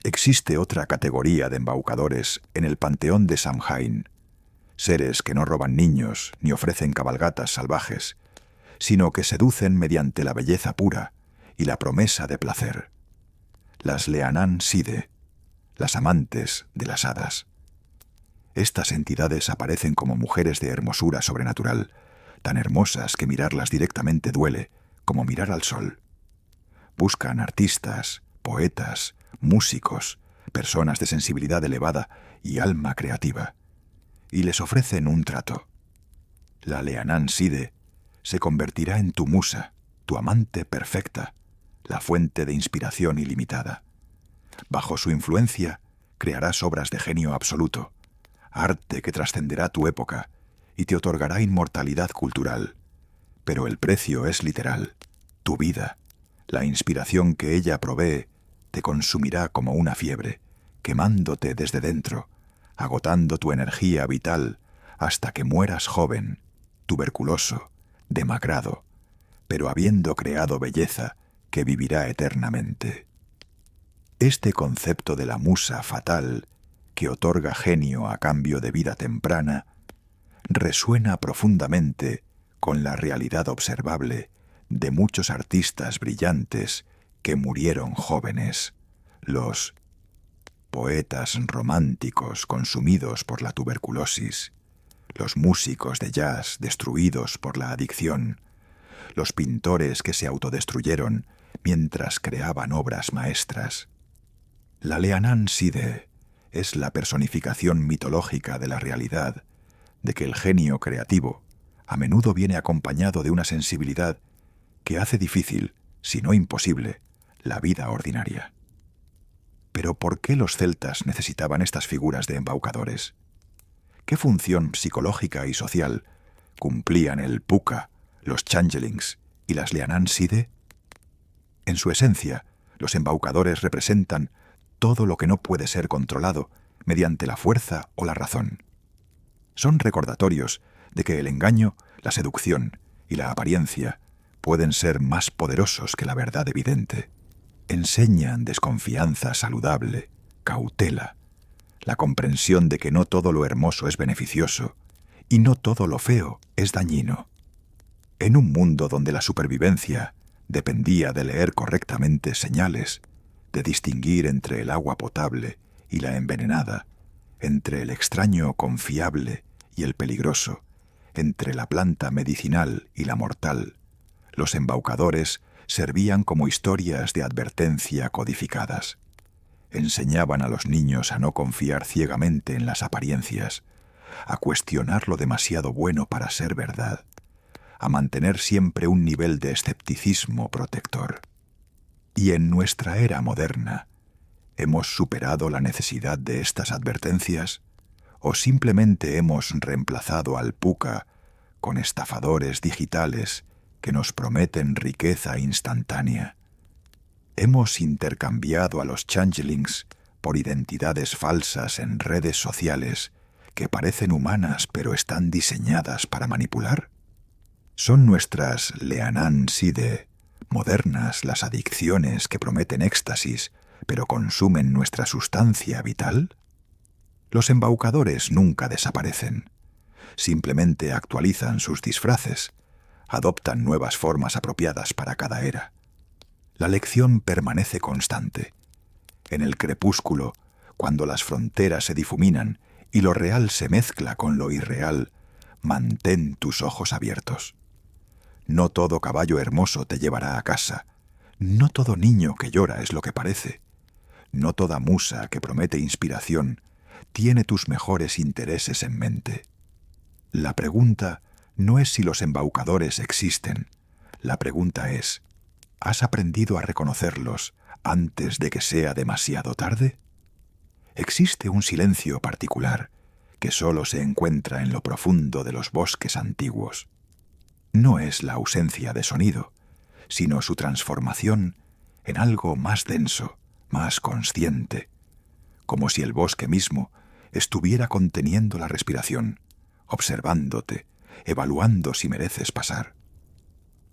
Speaker 1: Existe otra categoría de embaucadores en el panteón de Samhain, seres que no roban niños ni ofrecen cabalgatas salvajes, sino que seducen mediante la belleza pura y la promesa de placer. Las Leannan Side, las amantes de las hadas. Estas entidades aparecen como mujeres de hermosura sobrenatural, tan hermosas que mirarlas directamente duele, como mirar al sol. Buscan artistas, poetas, músicos, personas de sensibilidad elevada y alma creativa, y les ofrecen un trato. La Leannan Side se convertirá en tu musa, tu amante perfecta, la fuente de inspiración ilimitada. Bajo su influencia, crearás obras de genio absoluto, arte que trascenderá tu época y te otorgará inmortalidad cultural. Pero el precio es literal: tu vida. La inspiración que ella provee te consumirá como una fiebre, quemándote desde dentro, agotando tu energía vital hasta que mueras joven, tuberculoso, demacrado, pero habiendo creado belleza que vivirá eternamente. Este concepto de la musa fatal, que otorga genio a cambio de vida temprana, resuena profundamente con la realidad observable de muchos artistas brillantes que murieron jóvenes, los poetas románticos consumidos por la tuberculosis, los músicos de jazz destruidos por la adicción, los pintores que se autodestruyeron mientras creaban obras maestras. La Leanán Side es la personificación mitológica de la realidad de que el genio creativo a menudo viene acompañado de una sensibilidad que hace difícil, si no imposible, la vida ordinaria. Pero ¿por qué los celtas necesitaban estas figuras de embaucadores? ¿Qué función psicológica y social cumplían el puca, los changelings y las Leanán Side? En su esencia, los embaucadores representan todo lo que no puede ser controlado mediante la fuerza o la razón. Son recordatorios de que el engaño, la seducción y la apariencia pueden ser más poderosos que la verdad evidente. Enseñan desconfianza saludable, cautela, la comprensión de que no todo lo hermoso es beneficioso y no todo lo feo es dañino. En un mundo donde la supervivencia dependía de leer correctamente señales, de distinguir entre el agua potable y la envenenada, entre el extraño confiable y el peligroso, entre la planta medicinal y la mortal, los embaucadores servían como historias de advertencia codificadas. Enseñaban a los niños a no confiar ciegamente en las apariencias, a cuestionar lo demasiado bueno para ser verdad, a mantener siempre un nivel de escepticismo protector. Y en nuestra era moderna, ¿hemos superado la necesidad de estas advertencias? ¿O simplemente hemos reemplazado al puca con estafadores digitales que nos prometen riqueza instantánea? ¿Hemos intercambiado a los changelings por identidades falsas en redes sociales que parecen humanas pero están diseñadas para manipular? ¿Son nuestras Leanán Side modernas las adicciones que prometen éxtasis pero consumen nuestra sustancia vital? Los embaucadores nunca desaparecen. Simplemente actualizan sus disfraces, adoptan nuevas formas apropiadas para cada era. La lección permanece constante. En el crepúsculo, cuando las fronteras se difuminan y lo real se mezcla con lo irreal, mantén tus ojos abiertos. No todo caballo hermoso te llevará a casa. No todo niño que llora es lo que parece. No toda musa que promete inspiración tiene tus mejores intereses en mente. La pregunta no es si los embaucadores existen. La pregunta es, ¿has aprendido a reconocerlos antes de que sea demasiado tarde? Existe un silencio particular que solo se encuentra en lo profundo de los bosques antiguos. No es la ausencia de sonido, sino su transformación en algo más denso, más consciente, como si el bosque mismo estuviera conteniendo la respiración, observándote, evaluando si mereces pasar.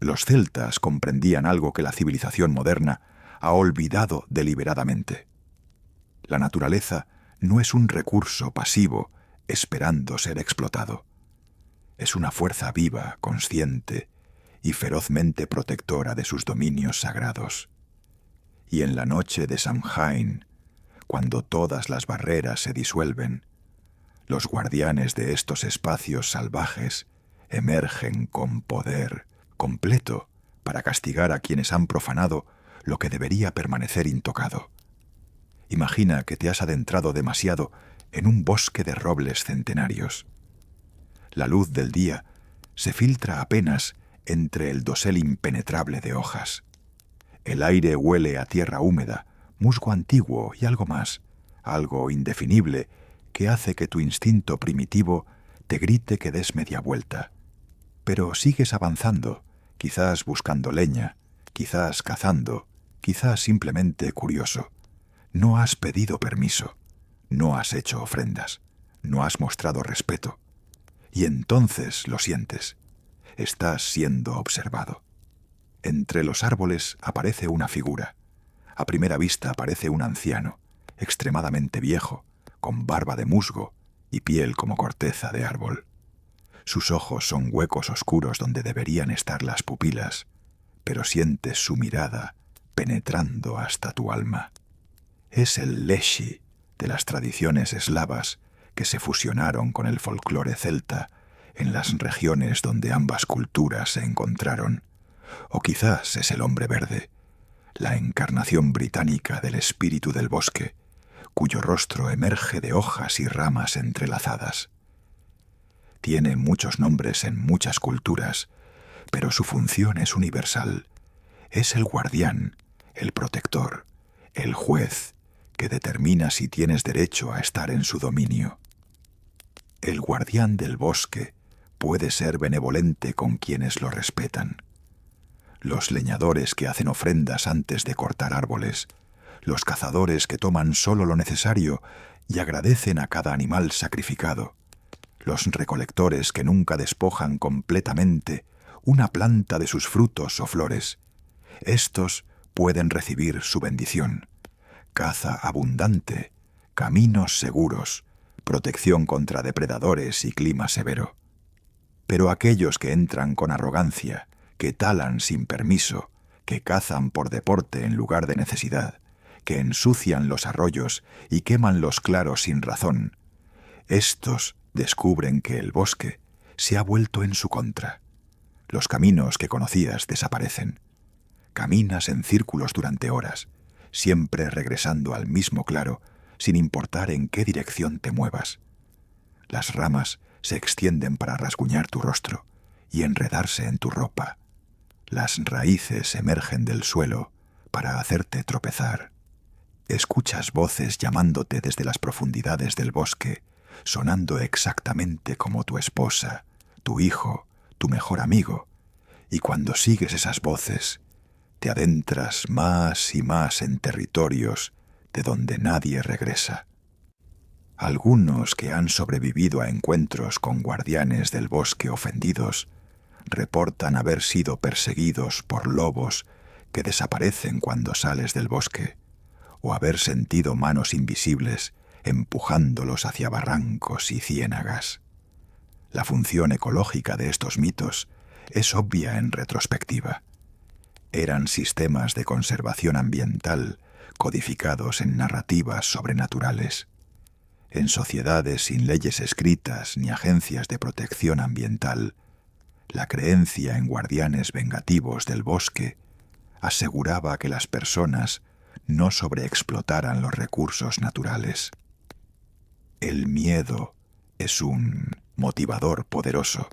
Speaker 1: Los celtas comprendían algo que la civilización moderna ha olvidado deliberadamente. La naturaleza no es un recurso pasivo esperando ser explotado. Es una fuerza viva, consciente y ferozmente protectora de sus dominios sagrados. Y en la noche de Samhain, cuando todas las barreras se disuelven, los guardianes de estos espacios salvajes emergen con poder completo para castigar a quienes han profanado lo que debería permanecer intocado. Imagina que te has adentrado demasiado en un bosque de robles centenarios. La luz del día se filtra apenas entre el dosel impenetrable de hojas. El aire huele a tierra húmeda, musgo antiguo y algo más, algo indefinible que hace que tu instinto primitivo te grite que des media vuelta. Pero sigues avanzando, quizás buscando leña, quizás cazando, quizás simplemente curioso. No has pedido permiso, no has hecho ofrendas, no has mostrado respeto. Y entonces lo sientes. Estás siendo observado. Entre los árboles aparece una figura. A primera vista parece un anciano, extremadamente viejo, con barba de musgo y piel como corteza de árbol. Sus ojos son huecos oscuros donde deberían estar las pupilas, pero sientes su mirada penetrando hasta tu alma. Es el Leshy de las tradiciones eslavas que se fusionaron con el folclore celta en las regiones donde ambas culturas se encontraron. O quizás es el hombre verde, la encarnación británica del espíritu del bosque, cuyo rostro emerge de hojas y ramas entrelazadas. Tiene muchos nombres en muchas culturas, pero su función es universal. Es el guardián, el protector, el juez, que determina si tienes derecho a estar en su dominio. El guardián del bosque puede ser benevolente con quienes lo respetan. Los leñadores que hacen ofrendas antes de cortar árboles, los cazadores que toman solo lo necesario y agradecen a cada animal sacrificado, los recolectores que nunca despojan completamente una planta de sus frutos o flores. Estos pueden recibir su bendición. Caza abundante, caminos seguros, protección contra depredadores y clima severo. Pero aquellos que entran con arrogancia, que talan sin permiso, que cazan por deporte en lugar de necesidad, que ensucian los arroyos y queman los claros sin razón, estos descubren que el bosque se ha vuelto en su contra. Los caminos que conocías desaparecen. Caminas en círculos durante horas, siempre regresando al mismo claro, sin importar en qué dirección te muevas. Las ramas se extienden para rasguñar tu rostro y enredarse en tu ropa. Las raíces emergen del suelo para hacerte tropezar. Escuchas voces llamándote desde las profundidades del bosque, sonando exactamente como tu esposa, tu hijo, tu mejor amigo, y cuando sigues esas voces, te adentras más y más en territorios de donde nadie regresa. Algunos que han sobrevivido a encuentros con guardianes del bosque ofendidos reportan haber sido perseguidos por lobos que desaparecen cuando sales del bosque, o haber sentido manos invisibles empujándolos hacia barrancos y ciénagas. La función ecológica de estos mitos es obvia en retrospectiva. Eran sistemas de conservación ambiental codificados en narrativas sobrenaturales. En sociedades sin leyes escritas ni agencias de protección ambiental, la creencia en guardianes vengativos del bosque aseguraba que las personas no sobreexplotaran los recursos naturales. El miedo es un motivador poderoso,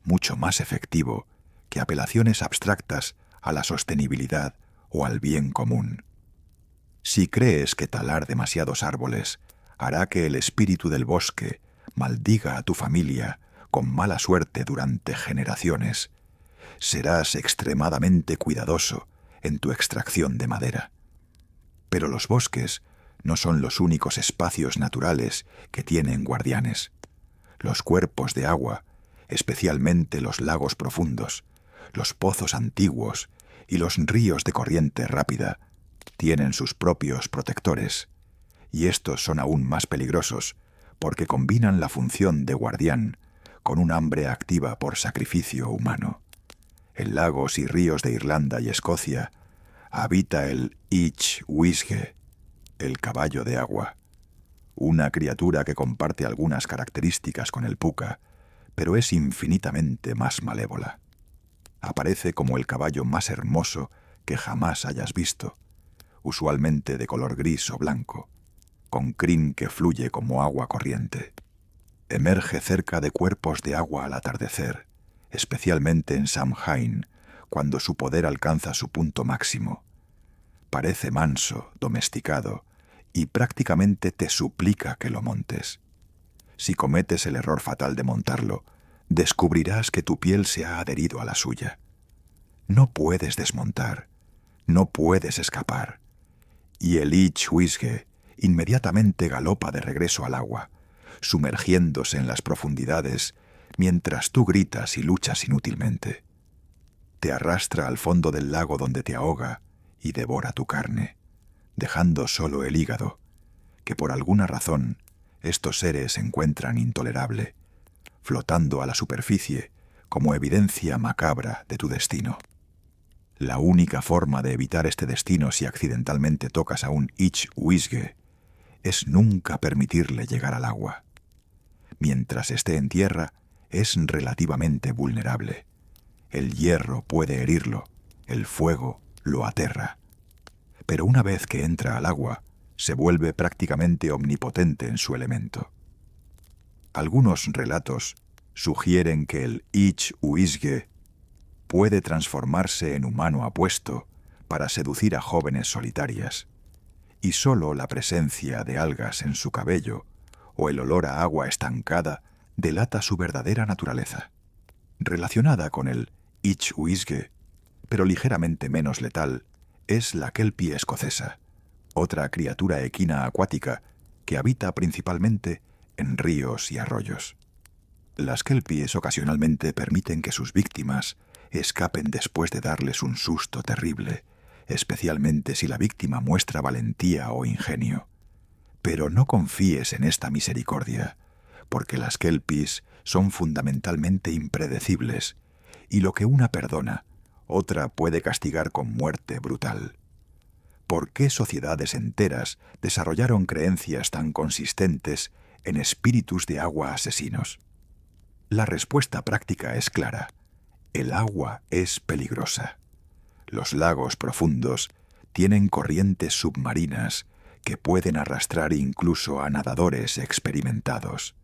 Speaker 1: mucho más efectivo que apelaciones abstractas a la sostenibilidad o al bien común. Si crees que talar demasiados árboles hará que el espíritu del bosque maldiga a tu familia con mala suerte durante generaciones, serás extremadamente cuidadoso en tu extracción de madera. Pero los bosques no son los únicos espacios naturales que tienen guardianes. Los cuerpos de agua, especialmente los lagos profundos, los pozos antiguos y los ríos de corriente rápida, tienen sus propios protectores, y estos son aún más peligrosos porque combinan la función de guardián con un hambre activa por sacrificio humano. En lagos y ríos de Irlanda y Escocia habita el Ich Wisge, el caballo de agua, una criatura que comparte algunas características con el puca, pero es infinitamente más malévola. Aparece como el caballo más hermoso que jamás hayas visto, usualmente de color gris o blanco, con crin que fluye como agua corriente. Emerge cerca de cuerpos de agua al atardecer, especialmente en Samhain, cuando su poder alcanza su punto máximo. Parece manso, domesticado, y prácticamente te suplica que lo montes. Si cometes el error fatal de montarlo, descubrirás que tu piel se ha adherido a la suya. No puedes desmontar, no puedes escapar. Y el Ich Wisge inmediatamente galopa de regreso al agua, sumergiéndose en las profundidades mientras tú gritas y luchas inútilmente. Te arrastra al fondo del lago donde te ahoga y devora tu carne, dejando solo el hígado, que por alguna razón estos seres encuentran intolerable, flotando a la superficie como evidencia macabra de tu destino. La única forma de evitar este destino si accidentalmente tocas a un Ich-Uisge es nunca permitirle llegar al agua. Mientras esté en tierra, es relativamente vulnerable. El hierro puede herirlo, el fuego lo aterra. Pero una vez que entra al agua, se vuelve prácticamente omnipotente en su elemento. Algunos relatos sugieren que el Ich-Uisge puede transformarse en humano apuesto para seducir a jóvenes solitarias, y solo la presencia de algas en su cabello o el olor a agua estancada delata su verdadera naturaleza. Relacionada con el Ich-Uisge, pero ligeramente menos letal, es la kelpie escocesa, otra criatura equina acuática que habita principalmente en ríos y arroyos. Las kelpies ocasionalmente permiten que sus víctimas escapen después de darles un susto terrible, especialmente si la víctima muestra valentía o ingenio. Pero no confíes en esta misericordia, porque las kelpies son fundamentalmente impredecibles, y lo que una perdona, otra puede castigar con muerte brutal. ¿Por qué sociedades enteras desarrollaron creencias tan consistentes en espíritus de agua asesinos? La respuesta práctica es clara. El agua es peligrosa. Los lagos profundos tienen corrientes submarinas que pueden arrastrar incluso a nadadores experimentados.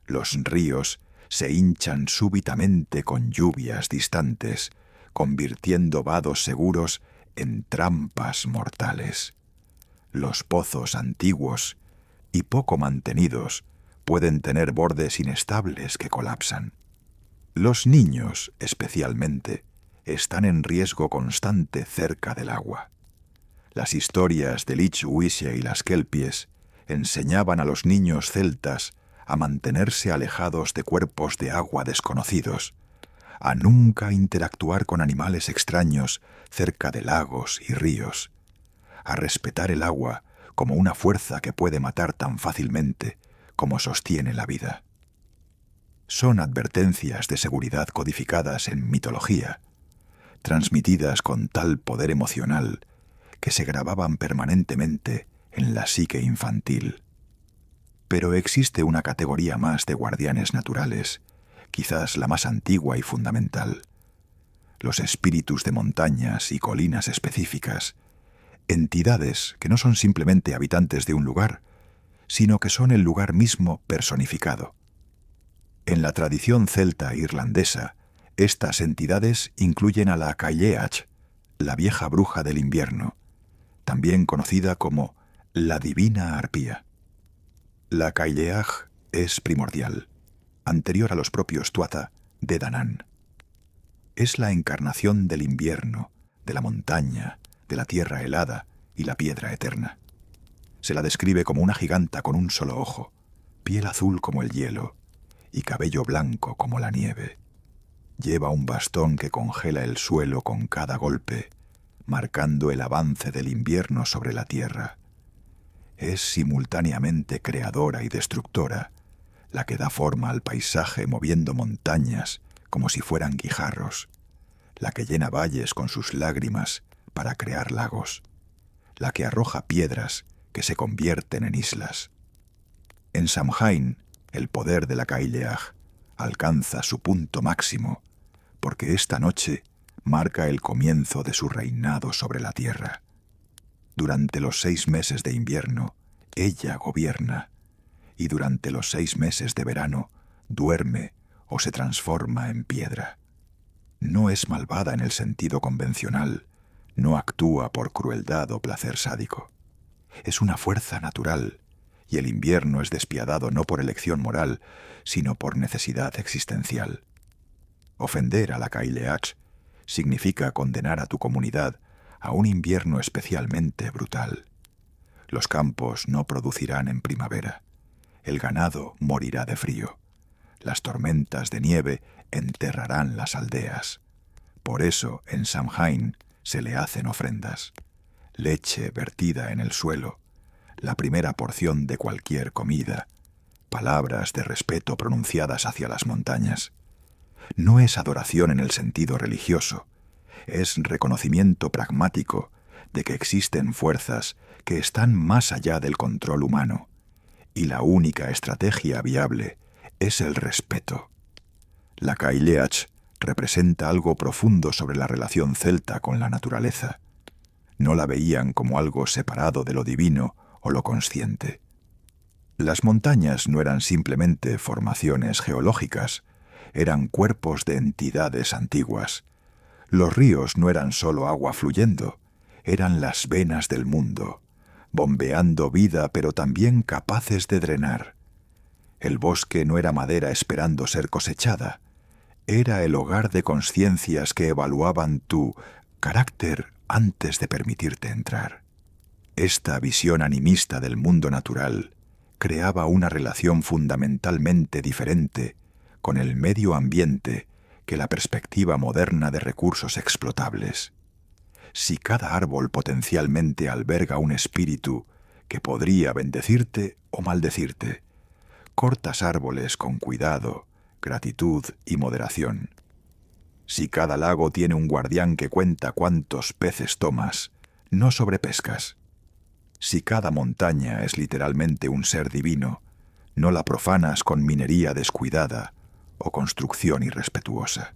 Speaker 1: Los ríos se hinchan súbitamente con lluvias distantes, convirtiendo vados seguros en trampas mortales. Los pozos antiguos y poco mantenidos pueden tener bordes inestables que colapsan. Los niños, especialmente, están en riesgo constante cerca del agua. Las historias del Ich-Uisge y las kelpies enseñaban a los niños celtas a mantenerse alejados de cuerpos de agua desconocidos, a nunca interactuar con animales extraños cerca de lagos y ríos, a respetar el agua como una fuerza que puede matar tan fácilmente como sostiene la vida. Son advertencias de seguridad codificadas en mitología, transmitidas con tal poder emocional que se grababan permanentemente en la psique infantil. Pero existe una categoría más de guardianes naturales, quizás la más antigua y fundamental: los espíritus de montañas y colinas específicas, entidades que no son simplemente habitantes de un lugar, sino que son el lugar mismo personificado. En la tradición celta e irlandesa, estas entidades incluyen a la Cailleach, la vieja bruja del invierno, también conocida como la divina arpía. La Cailleach es primordial, anterior a los propios Tuatha de Danann. Es la encarnación del invierno, de la montaña, de la tierra helada y la piedra eterna. Se la describe como una giganta con un solo ojo, piel azul como el hielo y cabello blanco como la nieve. Lleva un bastón que congela el suelo con cada golpe, marcando el avance del invierno sobre la tierra. Es simultáneamente creadora y destructora, la que da forma al paisaje moviendo montañas como si fueran guijarros, la que llena valles con sus lágrimas para crear lagos, la que arroja piedras que se convierten en islas. En Samhain, el poder de la Cailleach alcanza su punto máximo, porque esta noche marca el comienzo de su reinado sobre la tierra. Durante los 6 meses de invierno, ella gobierna, y durante los 6 meses de verano, duerme o se transforma en piedra. No es malvada en el sentido convencional, no actúa por crueldad o placer sádico. Es una fuerza natural, y el invierno es despiadado no por elección moral, sino por necesidad existencial. Ofender a la Cailleach significa condenar a tu comunidad a un invierno especialmente brutal. Los campos no producirán en primavera. El ganado morirá de frío. las tormentas de nieve enterrarán las aldeas. Por eso en Samhain se le hacen ofrendas. Leche vertida en el suelo, la primera porción de cualquier comida, palabras de respeto pronunciadas hacia las montañas. No es adoración en el sentido religioso, es reconocimiento pragmático de que existen fuerzas que están más allá del control humano, y la única estrategia viable es el respeto. La Cailleach representa algo profundo sobre la relación celta con la naturaleza. No la veían como algo separado de lo divino o lo consciente. Las montañas no eran simplemente formaciones geológicas, eran cuerpos de entidades antiguas. Los ríos no eran solo agua fluyendo, eran las venas del mundo, bombeando vida pero también capaces de drenar. El bosque no era madera esperando ser cosechada, era el hogar de conciencias que evaluaban tu carácter antes de permitirte entrar. Esta visión animista del mundo natural creaba una relación fundamentalmente diferente con el medio ambiente que la perspectiva moderna de recursos explotables. Si cada árbol potencialmente alberga un espíritu que podría bendecirte o maldecirte, cortas árboles con cuidado, gratitud y moderación. Si cada lago tiene un guardián que cuenta cuántos peces tomas, no sobrepescas. Si cada montaña es literalmente un ser divino, no la profanas con minería descuidada o construcción irrespetuosa.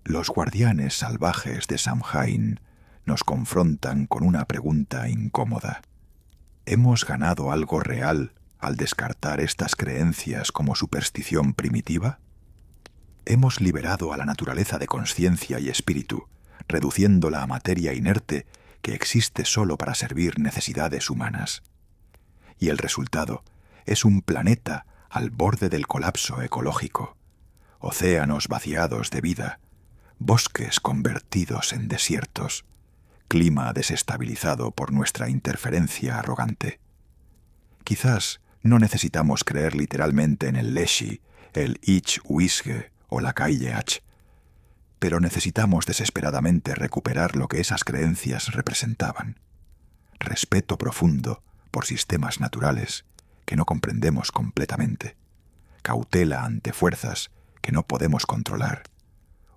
Speaker 1: Los guardianes salvajes de Samhain nos confrontan con una pregunta incómoda. ¿Hemos ganado algo real al descartar estas creencias como superstición primitiva? ¿Hemos liberado a la naturaleza de conciencia y espíritu, reduciéndola a materia inerte que existe solo para servir necesidades humanas? Y el resultado es un planeta al borde del colapso ecológico, océanos vaciados de vida, bosques convertidos en desiertos, clima desestabilizado por nuestra interferencia arrogante. Quizás no necesitamos creer literalmente en el Leshy, el Ich Uisge o la Cailleach, pero necesitamos desesperadamente recuperar lo que esas creencias representaban. Respeto profundo por sistemas naturales que no comprendemos completamente, cautela ante fuerzas que no podemos controlar,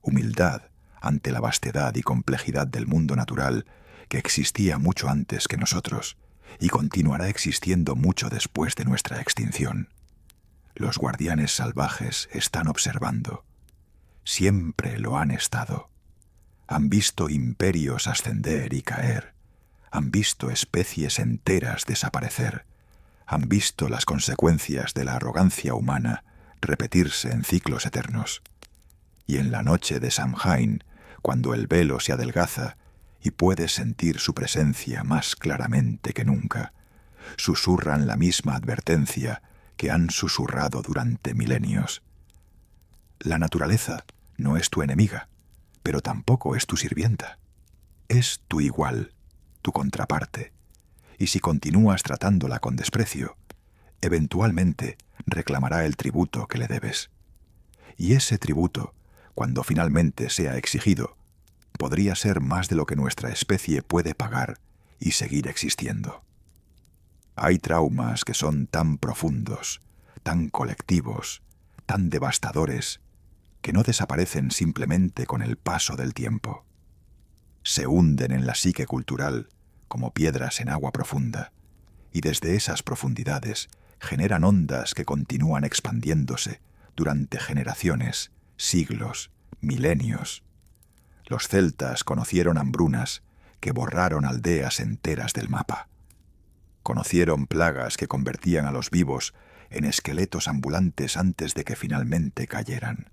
Speaker 1: humildad ante la vastedad y complejidad del mundo natural que existía mucho antes que nosotros y continuará existiendo mucho después de nuestra extinción. Los guardianes salvajes están observando. Siempre lo han estado. Han visto imperios ascender y caer. Han visto especies enteras desaparecer. Han visto las consecuencias de la arrogancia humana repetirse en ciclos eternos. Y en la noche de Samhain, cuando el velo se adelgaza y puedes sentir su presencia más claramente que nunca, susurran la misma advertencia que han susurrado durante milenios. La naturaleza no es tu enemiga, pero tampoco es tu sirvienta. Es tu igual, tu contraparte, y si continúas tratándola con desprecio, eventualmente reclamará el tributo que le debes. Y ese tributo, cuando finalmente sea exigido, podría ser más de lo que nuestra especie puede pagar y seguir existiendo. Hay traumas que son tan profundos, tan colectivos, tan devastadores, que no desaparecen simplemente con el paso del tiempo. Se hunden en la psique cultural como piedras en agua profunda, y desde esas profundidades generan ondas que continúan expandiéndose durante generaciones, siglos, milenios. Los celtas conocieron hambrunas que borraron aldeas enteras del mapa. Conocieron plagas que convertían a los vivos en esqueletos ambulantes antes de que finalmente cayeran.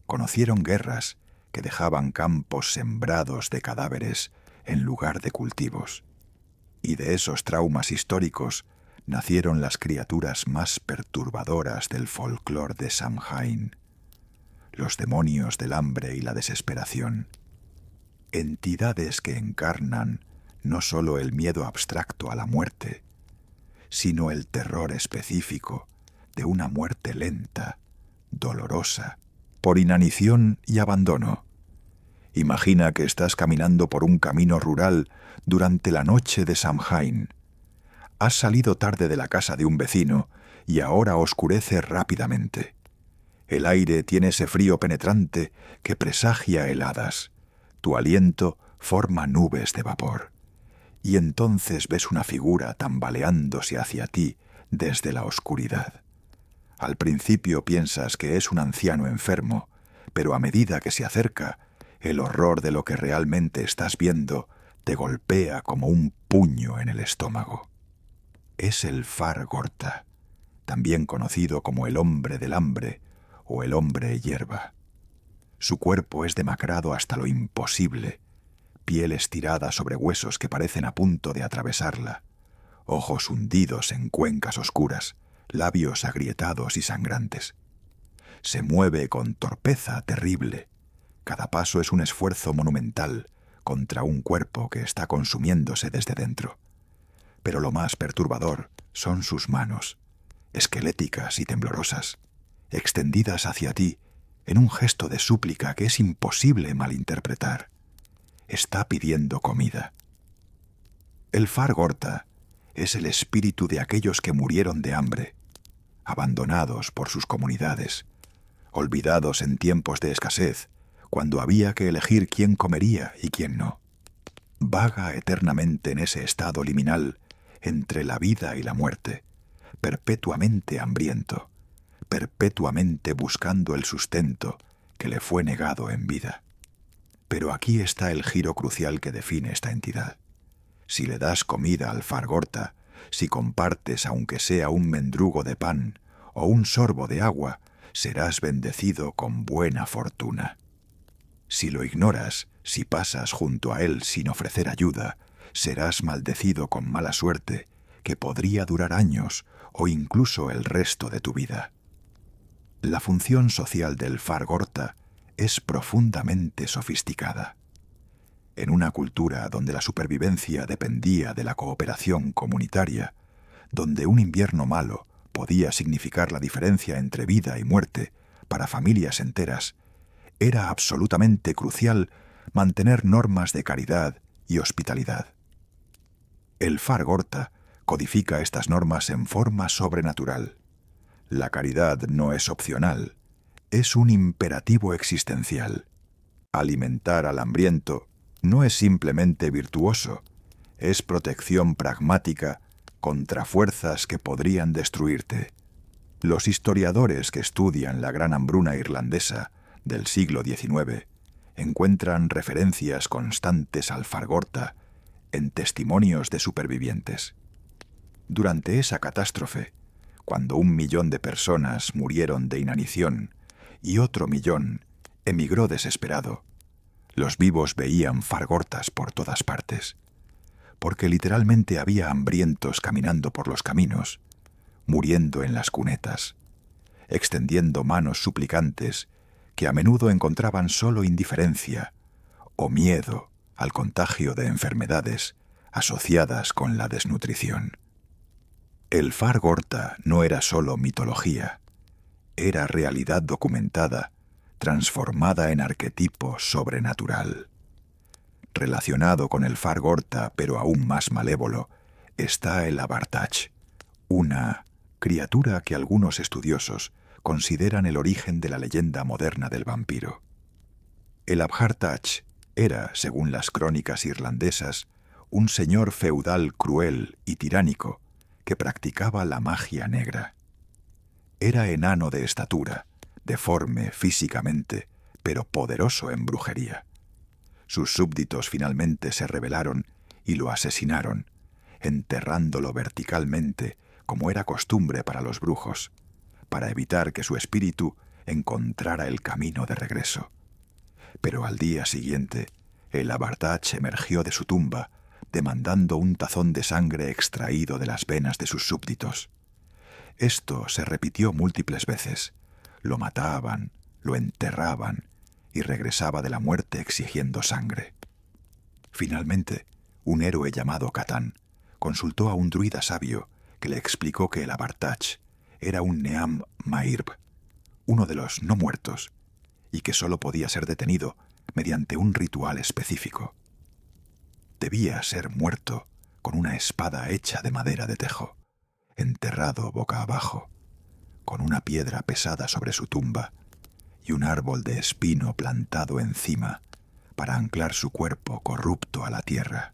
Speaker 1: Conocieron guerras que dejaban campos sembrados de cadáveres en lugar de cultivos. Y de esos traumas históricos nacieron las criaturas más perturbadoras del folclore de Samhain, los demonios del hambre y la desesperación. Entidades que encarnan no solo el miedo abstracto a la muerte, sino el terror específico de una muerte lenta, dolorosa, por inanición y abandono. Imagina que estás caminando por un camino rural durante la noche de Samhain. Has salido tarde de la casa de un vecino y ahora oscurece rápidamente. El aire tiene ese frío penetrante que presagia heladas. Tu aliento forma nubes de vapor. Y entonces ves una figura tambaleándose hacia ti desde la oscuridad. Al principio piensas que es un anciano enfermo, pero a medida que se acerca, el horror de lo que realmente estás viendo te golpea como un puño en el estómago. Es el Far Gorta, también conocido como el hombre del hambre o el hombre hierba. Su cuerpo es demacrado hasta lo imposible, piel estirada sobre huesos que parecen a punto de atravesarla, ojos hundidos en cuencas oscuras, labios agrietados y sangrantes. Se mueve con torpeza terrible. Cada paso es un esfuerzo monumental contra un cuerpo que está consumiéndose desde dentro. Pero lo más perturbador son sus manos, esqueléticas y temblorosas, extendidas hacia ti en un gesto de súplica que es imposible malinterpretar. Está pidiendo comida. El Far Gorta es el espíritu de aquellos que murieron de hambre, abandonados por sus comunidades, olvidados en tiempos de escasez, cuando había que elegir quién comería y quién no. Vaga eternamente en ese estado liminal entre la vida y la muerte, perpetuamente hambriento, perpetuamente buscando el sustento que le fue negado en vida. Pero aquí está el giro crucial que define esta entidad. Si le das comida al Far Gorta, si compartes aunque sea un mendrugo de pan o un sorbo de agua, serás bendecido con buena fortuna. Si lo ignoras, si pasas junto a él sin ofrecer ayuda, serás maldecido con mala suerte que podría durar años o incluso el resto de tu vida. La función social del Far Gorta es profundamente sofisticada. En una cultura donde la supervivencia dependía de la cooperación comunitaria, donde un invierno malo podía significar la diferencia entre vida y muerte para familias enteras, era absolutamente crucial mantener normas de caridad y hospitalidad. El Far Gorta codifica estas normas en forma sobrenatural. La caridad no es opcional, es un imperativo existencial. Alimentar al hambriento no es simplemente virtuoso, es protección pragmática contra fuerzas que podrían destruirte. Los historiadores que estudian la gran hambruna irlandesa del siglo XIX encuentran referencias constantes al Far Gorta en testimonios de supervivientes. Durante esa catástrofe, cuando 1 millón de personas murieron de inanición y otro millón emigró desesperado, los vivos veían Far Gortas por todas partes, porque literalmente había hambrientos caminando por los caminos, muriendo en las cunetas, extendiendo manos suplicantes que a menudo encontraban solo indiferencia o miedo al contagio de enfermedades asociadas con la desnutrición. El Far Gorta no era solo mitología, era realidad documentada, transformada en arquetipo sobrenatural. Relacionado con el Far Gorta, pero aún más malévolo, está el Abartach, una criatura que algunos estudiosos consideran el origen de la leyenda moderna del vampiro. El Abartach era, según las crónicas irlandesas, un señor feudal cruel y tiránico que practicaba la magia negra. Era enano de estatura, deforme físicamente, pero poderoso en brujería. Sus súbditos finalmente se rebelaron y lo asesinaron, enterrándolo verticalmente, como era costumbre para los brujos, para evitar que su espíritu encontrara el camino de regreso. Pero al día siguiente, el Abartach emergió de su tumba, demandando un tazón de sangre extraído de las venas de sus súbditos. Esto se repitió múltiples veces. Lo mataban, lo enterraban, y regresaba de la muerte exigiendo sangre. Finalmente, un héroe llamado Catán consultó a un druida sabio que le explicó que el Abartach era un Neam Mairb, uno de los no muertos, y que sólo podía ser detenido mediante un ritual específico. Debía ser muerto con una espada hecha de madera de tejo, enterrado boca abajo, con una piedra pesada sobre su tumba y un árbol de espino plantado encima para anclar su cuerpo corrupto a la tierra.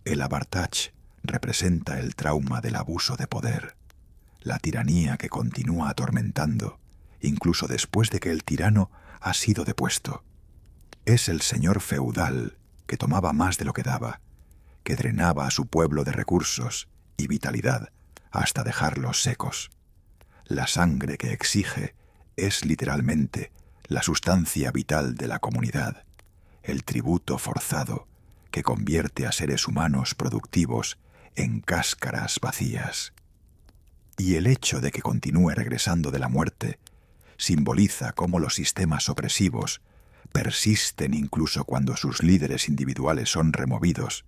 Speaker 1: El abartach representa el trauma del abuso de poder, la tiranía que continúa atormentando, incluso después de que el tirano ha sido depuesto. Es el señor feudal que tomaba más de lo que daba, que drenaba a su pueblo de recursos y vitalidad hasta dejarlos secos. La sangre que exige es literalmente la sustancia vital de la comunidad, el tributo forzado que convierte a seres humanos productivos en cáscaras vacías. Y el hecho de que continúe regresando de la muerte simboliza cómo los sistemas opresivos persisten incluso cuando sus líderes individuales son removidos.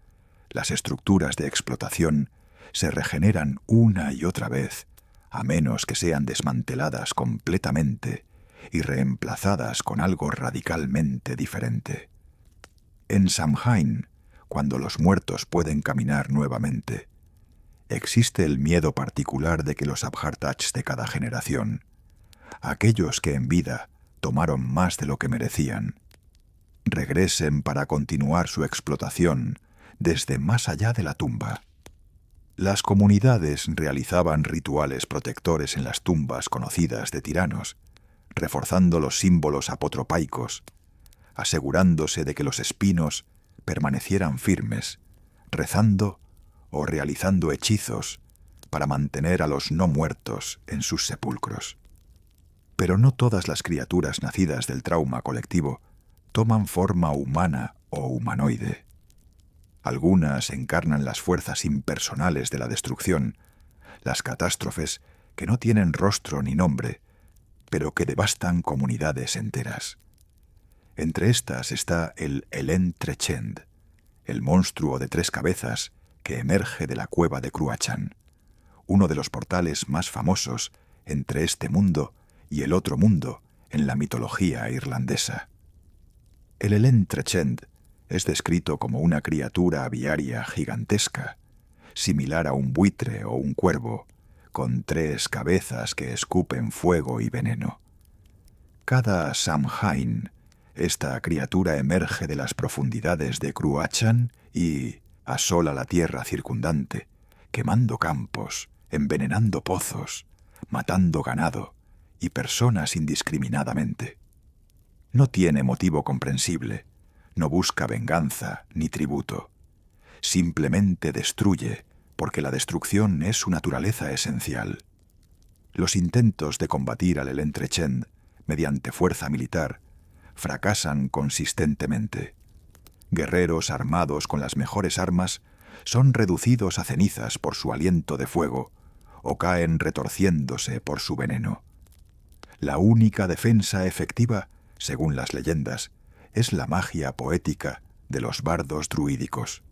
Speaker 1: Las estructuras de explotación se regeneran una y otra vez, a menos que sean desmanteladas completamente y reemplazadas con algo radicalmente diferente. En Samhain, cuando los muertos pueden caminar nuevamente, existe el miedo particular de que los Abhartachs de cada generación, aquellos que en vida tomaron más de lo que merecían, regresen para continuar su explotación desde más allá de la tumba. Las comunidades realizaban rituales protectores en las tumbas conocidas de tiranos, reforzando los símbolos apotropaicos, asegurándose de que los espinos permanecieran firmes, rezando o realizando hechizos para mantener a los no muertos en sus sepulcros. Pero no todas las criaturas nacidas del trauma colectivo toman forma humana o humanoide. Algunas encarnan las fuerzas impersonales de la destrucción, las catástrofes que no tienen rostro ni nombre, pero que devastan comunidades enteras. Entre estas está el Elend Trechend, el monstruo de 3 cabezas que emerge de la cueva de Cruachan, uno de los portales más famosos entre este mundo y el otro mundo en la mitología irlandesa. El Elend Trechend es descrito como una criatura aviaria gigantesca, similar a un buitre o un cuervo, con 3 cabezas que escupen fuego y veneno. Cada Samhain, esta criatura emerge de las profundidades de Cruachan y asola la tierra circundante, quemando campos, envenenando pozos, matando ganado y personas indiscriminadamente. No tiene motivo comprensible, no busca venganza ni tributo. Simplemente destruye, porque la destrucción es su naturaleza esencial. Los intentos de combatir al Elend Trechend mediante fuerza militar fracasan consistentemente. Guerreros armados con las mejores armas son reducidos a cenizas por su aliento de fuego o caen retorciéndose por su veneno. La única defensa efectiva, según las leyendas, es la magia poética de los bardos druídicos.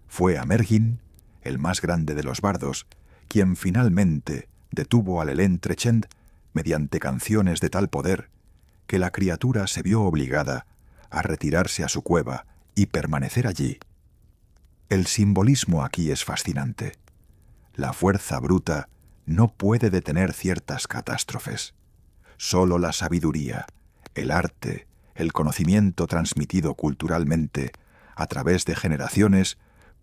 Speaker 1: Fue Amergin, el más grande de los bardos, quien finalmente detuvo al Elend Trechend mediante canciones de tal poder que la criatura se vio obligada a retirarse a su cueva y permanecer allí. El simbolismo aquí es fascinante. La fuerza bruta no puede detener ciertas catástrofes. Solo la sabiduría, el arte, el conocimiento transmitido culturalmente a través de generaciones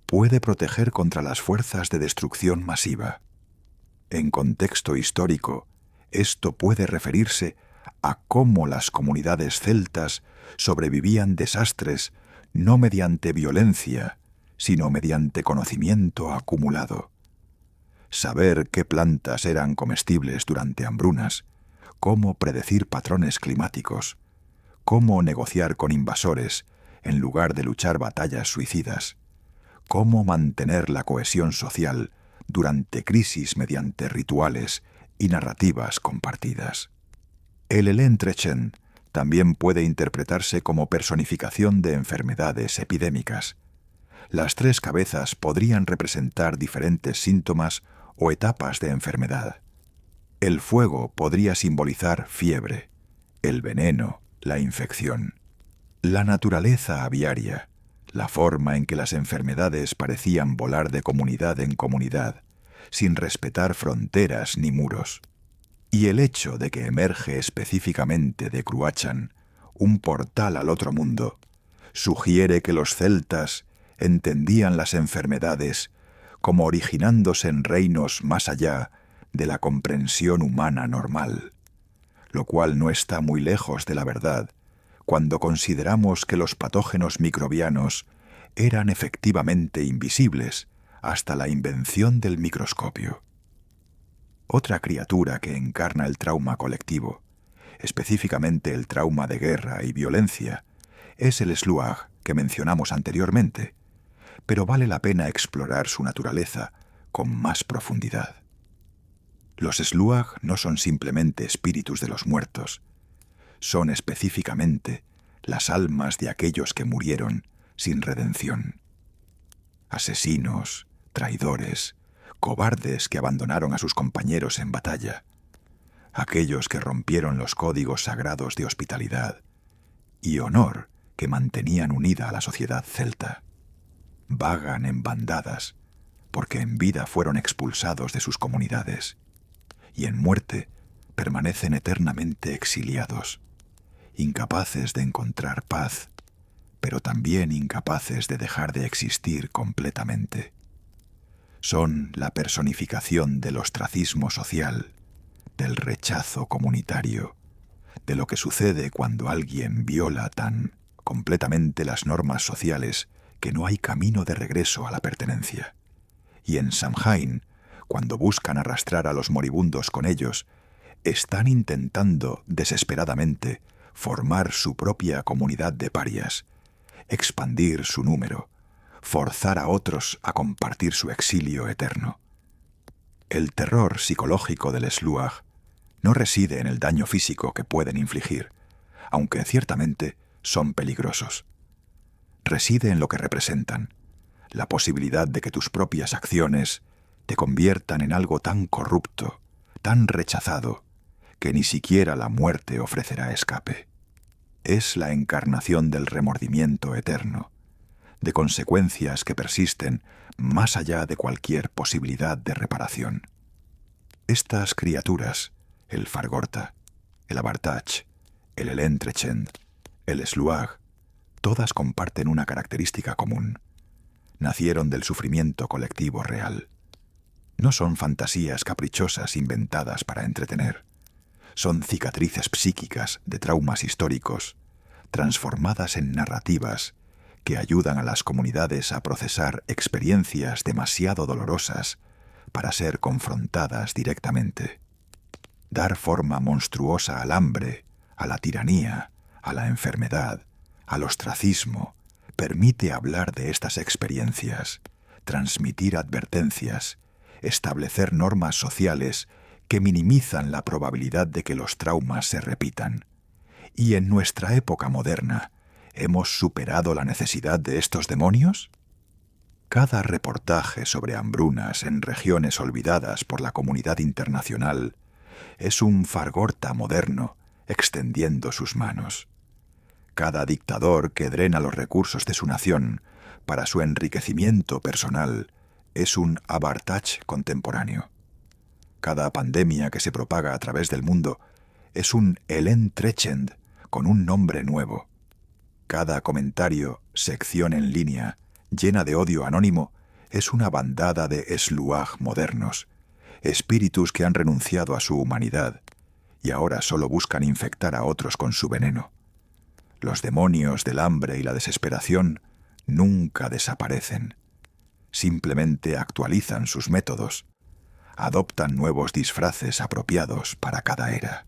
Speaker 1: puede proteger contra las fuerzas de destrucción masiva. En contexto histórico, esto puede referirse a cómo las comunidades celtas sobrevivían desastres no mediante violencia, sino mediante conocimiento acumulado. Saber qué plantas eran comestibles durante hambrunas, cómo predecir patrones climáticos, cómo negociar con invasores en lugar de luchar batallas suicidas, cómo mantener la cohesión social durante crisis mediante rituales y narrativas compartidas. El Elend Trechend también puede interpretarse como personificación de enfermedades epidémicas. Las 3 cabezas podrían representar diferentes síntomas o etapas de enfermedad. El fuego podría simbolizar fiebre, el veneno, la infección. La naturaleza aviaria, la forma en que las enfermedades parecían volar de comunidad en comunidad, sin respetar fronteras ni muros. Y el hecho de que emerge específicamente de Cruachan, un portal al otro mundo, sugiere que los celtas entendían las enfermedades como originándose en reinos más allá de la comprensión humana normal, lo cual no está muy lejos de la verdad cuando consideramos que los patógenos microbianos eran efectivamente invisibles hasta la invención del microscopio. Otra criatura que encarna el trauma colectivo, específicamente el trauma de guerra y violencia, es el sluagh que mencionamos anteriormente, pero vale la pena explorar su naturaleza con más profundidad. Los sluagh no son simplemente espíritus de los muertos, son específicamente las almas de aquellos que murieron sin redención. Asesinos, traidores, cobardes que abandonaron a sus compañeros en batalla, aquellos que rompieron los códigos sagrados de hospitalidad y honor que mantenían unida a la sociedad celta. Vagan en bandadas porque en vida fueron expulsados de sus comunidades y en muerte permanecen eternamente exiliados, incapaces de encontrar paz, pero también incapaces de dejar de existir completamente. Son la personificación del ostracismo social, del rechazo comunitario, de lo que sucede cuando alguien viola tan completamente las normas sociales que no hay camino de regreso a la pertenencia. Y en Samhain, cuando buscan arrastrar a los moribundos con ellos, están intentando desesperadamente formar su propia comunidad de parias, expandir su número, forzar a otros a compartir su exilio eterno. El terror psicológico del sluagh no reside en el daño físico que pueden infligir, aunque ciertamente son peligrosos. Reside en lo que representan, la posibilidad de que tus propias acciones te conviertan en algo tan corrupto, tan rechazado, que ni siquiera la muerte ofrecerá escape. Es la encarnación del remordimiento eterno, de consecuencias que persisten más allá de cualquier posibilidad de reparación. Estas criaturas, el Fargorta, el Abartach, el Elentrecend, el sluagh, todas comparten una característica común. Nacieron del sufrimiento colectivo real. No son fantasías caprichosas inventadas para entretener. Son cicatrices psíquicas de traumas históricos, transformadas en narrativas que ayudan a las comunidades a procesar experiencias demasiado dolorosas para ser confrontadas directamente. Dar forma monstruosa al hambre, a la tiranía, a la enfermedad, al ostracismo, permite hablar de estas experiencias, transmitir advertencias, establecer normas sociales que minimizan la probabilidad de que los traumas se repitan. ¿Y en nuestra época moderna, hemos superado la necesidad de estos demonios? Cada reportaje sobre hambrunas en regiones olvidadas por la comunidad internacional es un Fargorta moderno extendiendo sus manos. Cada dictador que drena los recursos de su nación para su enriquecimiento personal es un Abartach contemporáneo. Cada pandemia que se propaga a través del mundo es un Elentrecend con un nombre nuevo. Cada comentario, sección en línea, llena de odio anónimo, es una bandada de sluagh modernos, espíritus que han renunciado a su humanidad y ahora solo buscan infectar a otros con su veneno. Los demonios del hambre y la desesperación nunca desaparecen. Simplemente actualizan sus métodos, adoptan nuevos disfraces apropiados para cada era.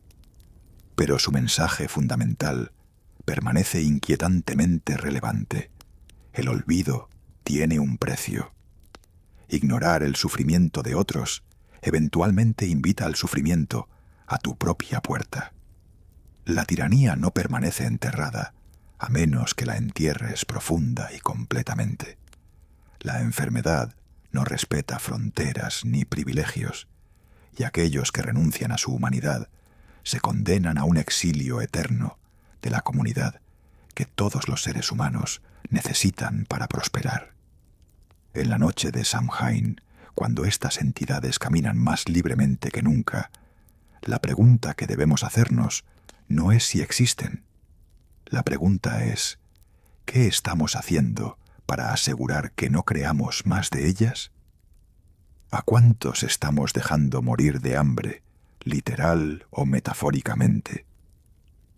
Speaker 1: Pero su mensaje fundamental permanece inquietantemente relevante. El olvido tiene un precio. Ignorar el sufrimiento de otros eventualmente invita al sufrimiento a tu propia puerta. La tiranía no permanece enterrada, a menos que la entierres profunda y completamente. La enfermedad no respeta fronteras ni privilegios, y aquellos que renuncian a su humanidad se condenan a un exilio eterno de la comunidad que todos los seres humanos necesitan para prosperar. En la noche de Samhain, cuando estas entidades caminan más libremente que nunca, la pregunta que debemos hacernos no es si existen. La pregunta es, ¿qué estamos haciendo para asegurar que no creamos más de ellas? ¿A cuántos estamos dejando morir de hambre, literal o metafóricamente?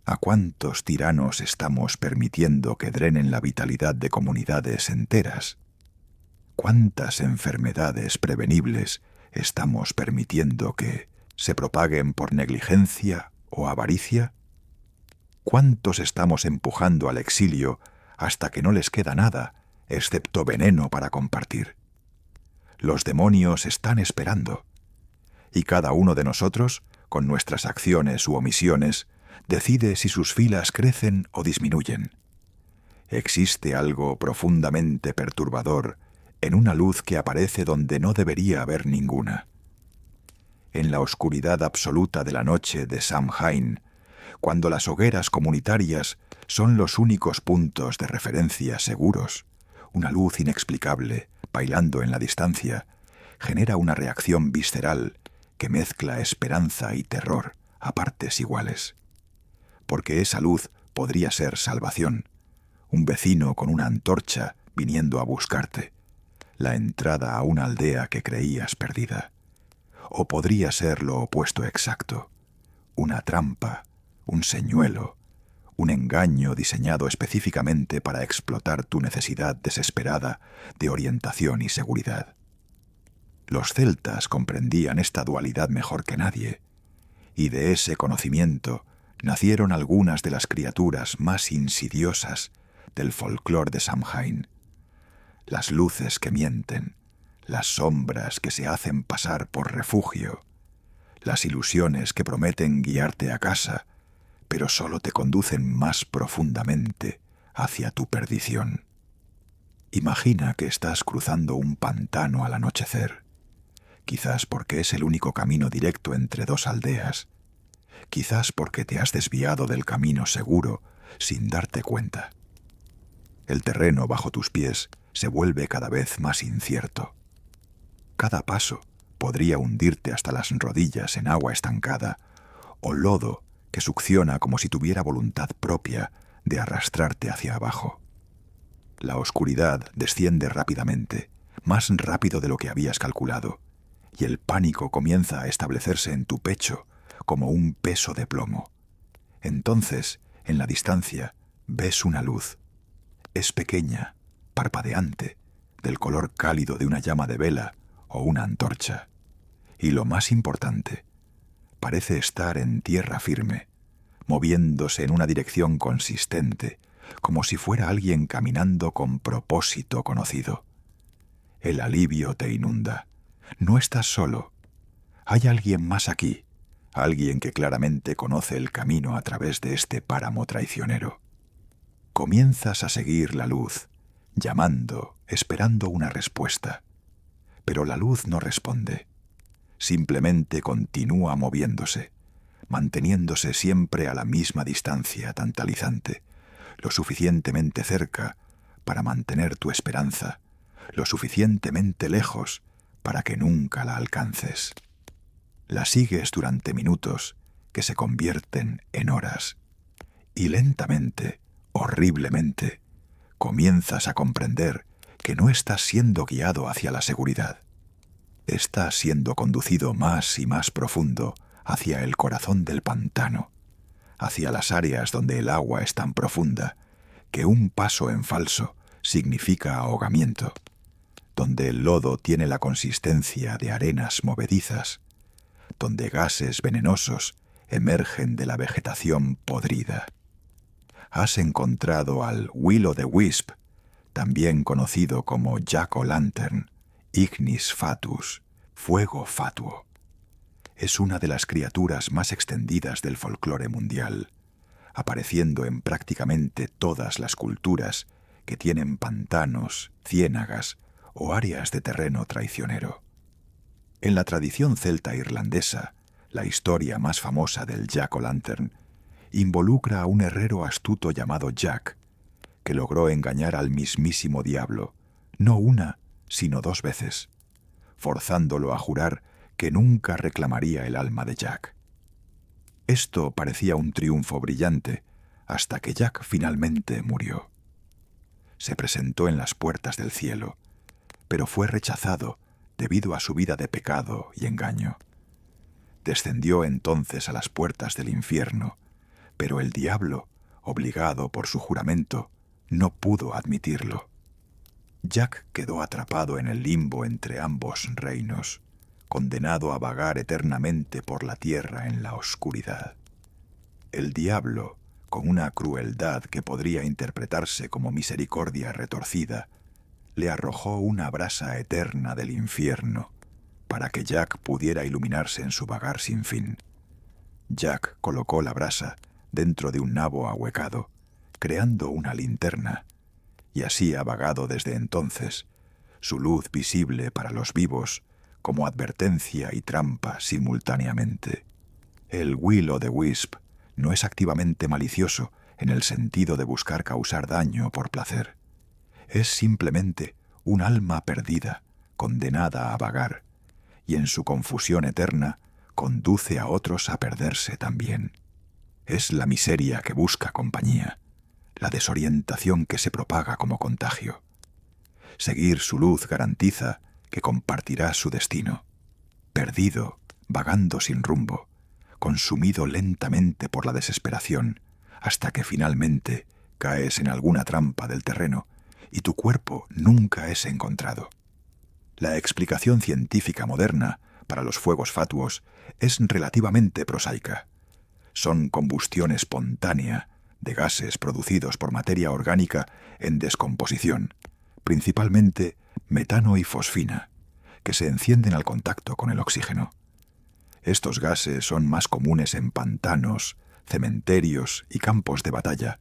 Speaker 1: ¿A cuántos tiranos estamos permitiendo que drenen la vitalidad de comunidades enteras? ¿Cuántas enfermedades prevenibles estamos permitiendo que se propaguen por negligencia o avaricia? ¿Cuántos estamos empujando al exilio hasta que no les queda nada, excepto veneno para compartir? Los demonios están esperando, y cada uno de nosotros, con nuestras acciones u omisiones, decide si sus filas crecen o disminuyen. Existe algo profundamente perturbador en una luz que aparece donde no debería haber ninguna. En la oscuridad absoluta de la noche de Samhain, cuando las hogueras comunitarias son los únicos puntos de referencia seguros, una luz inexplicable, bailando en la distancia, genera una reacción visceral que mezcla esperanza y terror a partes iguales. Porque esa luz podría ser salvación, un vecino con una antorcha viniendo a buscarte, la entrada a una aldea que creías perdida. O podría ser lo opuesto exacto, una trampa, un señuelo, un engaño diseñado específicamente para explotar tu necesidad desesperada de orientación y seguridad. Los celtas comprendían esta dualidad mejor que nadie, y de ese conocimiento nacieron algunas de las criaturas más insidiosas del folclore de Samhain. Las luces que mienten, las sombras que se hacen pasar por refugio, las ilusiones que prometen guiarte a casa, pero solo te conducen más profundamente hacia tu perdición. Imagina que estás cruzando un pantano al anochecer, quizás porque es el único camino directo entre dos aldeas, quizás porque te has desviado del camino seguro sin darte cuenta. El terreno bajo tus pies se vuelve cada vez más incierto. Cada paso podría hundirte hasta las rodillas en agua estancada o lodo que succiona como si tuviera voluntad propia de arrastrarte hacia abajo. La oscuridad desciende rápidamente, más rápido de lo que habías calculado, y el pánico comienza a establecerse en tu pecho como un peso de plomo. Entonces, en la distancia, ves una luz. Es pequeña, parpadeante, del color cálido de una llama de vela o una antorcha. Y lo más importante, parece estar en tierra firme, moviéndose en una dirección consistente, como si fuera alguien caminando con propósito conocido. El alivio te inunda. No estás solo. Hay alguien más aquí, alguien que claramente conoce el camino a través de este páramo traicionero. Comienzas a seguir la luz, llamando, esperando una respuesta. Pero la luz no responde. Simplemente continúa moviéndose, manteniéndose siempre a la misma distancia tantalizante, lo suficientemente cerca para mantener tu esperanza, lo suficientemente lejos para que nunca la alcances. La sigues durante minutos que se convierten en horas, y lentamente, horriblemente, comienzas a comprender que no estás siendo guiado hacia la seguridad. Estás siendo conducido más y más profundo hacia el corazón del pantano, hacia las áreas donde el agua es tan profunda que un paso en falso significa ahogamiento, donde el lodo tiene la consistencia de arenas movedizas, donde gases venenosos emergen de la vegetación podrida. Has encontrado al Will-o'-the-Wisp, también conocido como Jack-o'-lantern, Ignis Fatuus, fuego fatuo. Es una de las criaturas más extendidas del folclore mundial, apareciendo en prácticamente todas las culturas que tienen pantanos, ciénagas o áreas de terreno traicionero. En la tradición celta irlandesa, la historia más famosa del Jack-o'-lantern involucra a un herrero astuto llamado Jack, que logró engañar al mismísimo diablo, no una, sino 2 veces, forzándolo a jurar que nunca reclamaría el alma de Jack. Esto parecía un triunfo brillante, hasta que Jack finalmente murió. Se presentó en las puertas del cielo, pero fue rechazado debido a su vida de pecado y engaño. Descendió entonces a las puertas del infierno, pero el diablo, obligado por su juramento, no pudo admitirlo. Jack quedó atrapado en el limbo entre ambos reinos, condenado a vagar eternamente por la tierra en la oscuridad. El diablo, con una crueldad que podría interpretarse como misericordia retorcida, le arrojó una brasa eterna del infierno para que Jack pudiera iluminarse en su vagar sin fin. Jack colocó la brasa dentro de un nabo ahuecado, creando una linterna, y así ha vagado desde entonces, su luz visible para los vivos como advertencia y trampa simultáneamente. El Will-o'-the-Wisp no es activamente malicioso en el sentido de buscar causar daño por placer. Es simplemente un alma perdida, condenada a vagar, y en su confusión eterna conduce a otros a perderse también. Es la miseria que busca compañía, la desorientación que se propaga como contagio. Seguir su luz garantiza que compartirás su destino. Perdido, vagando sin rumbo, consumido lentamente por la desesperación, hasta que finalmente caes en alguna trampa del terreno y tu cuerpo nunca es encontrado. La explicación científica moderna para los fuegos fatuos es relativamente prosaica. Son combustión espontánea de gases producidos por materia orgánica en descomposición, principalmente metano y fosfina, que se encienden al contacto con el oxígeno. Estos gases son más comunes en pantanos, cementerios y campos de batalla,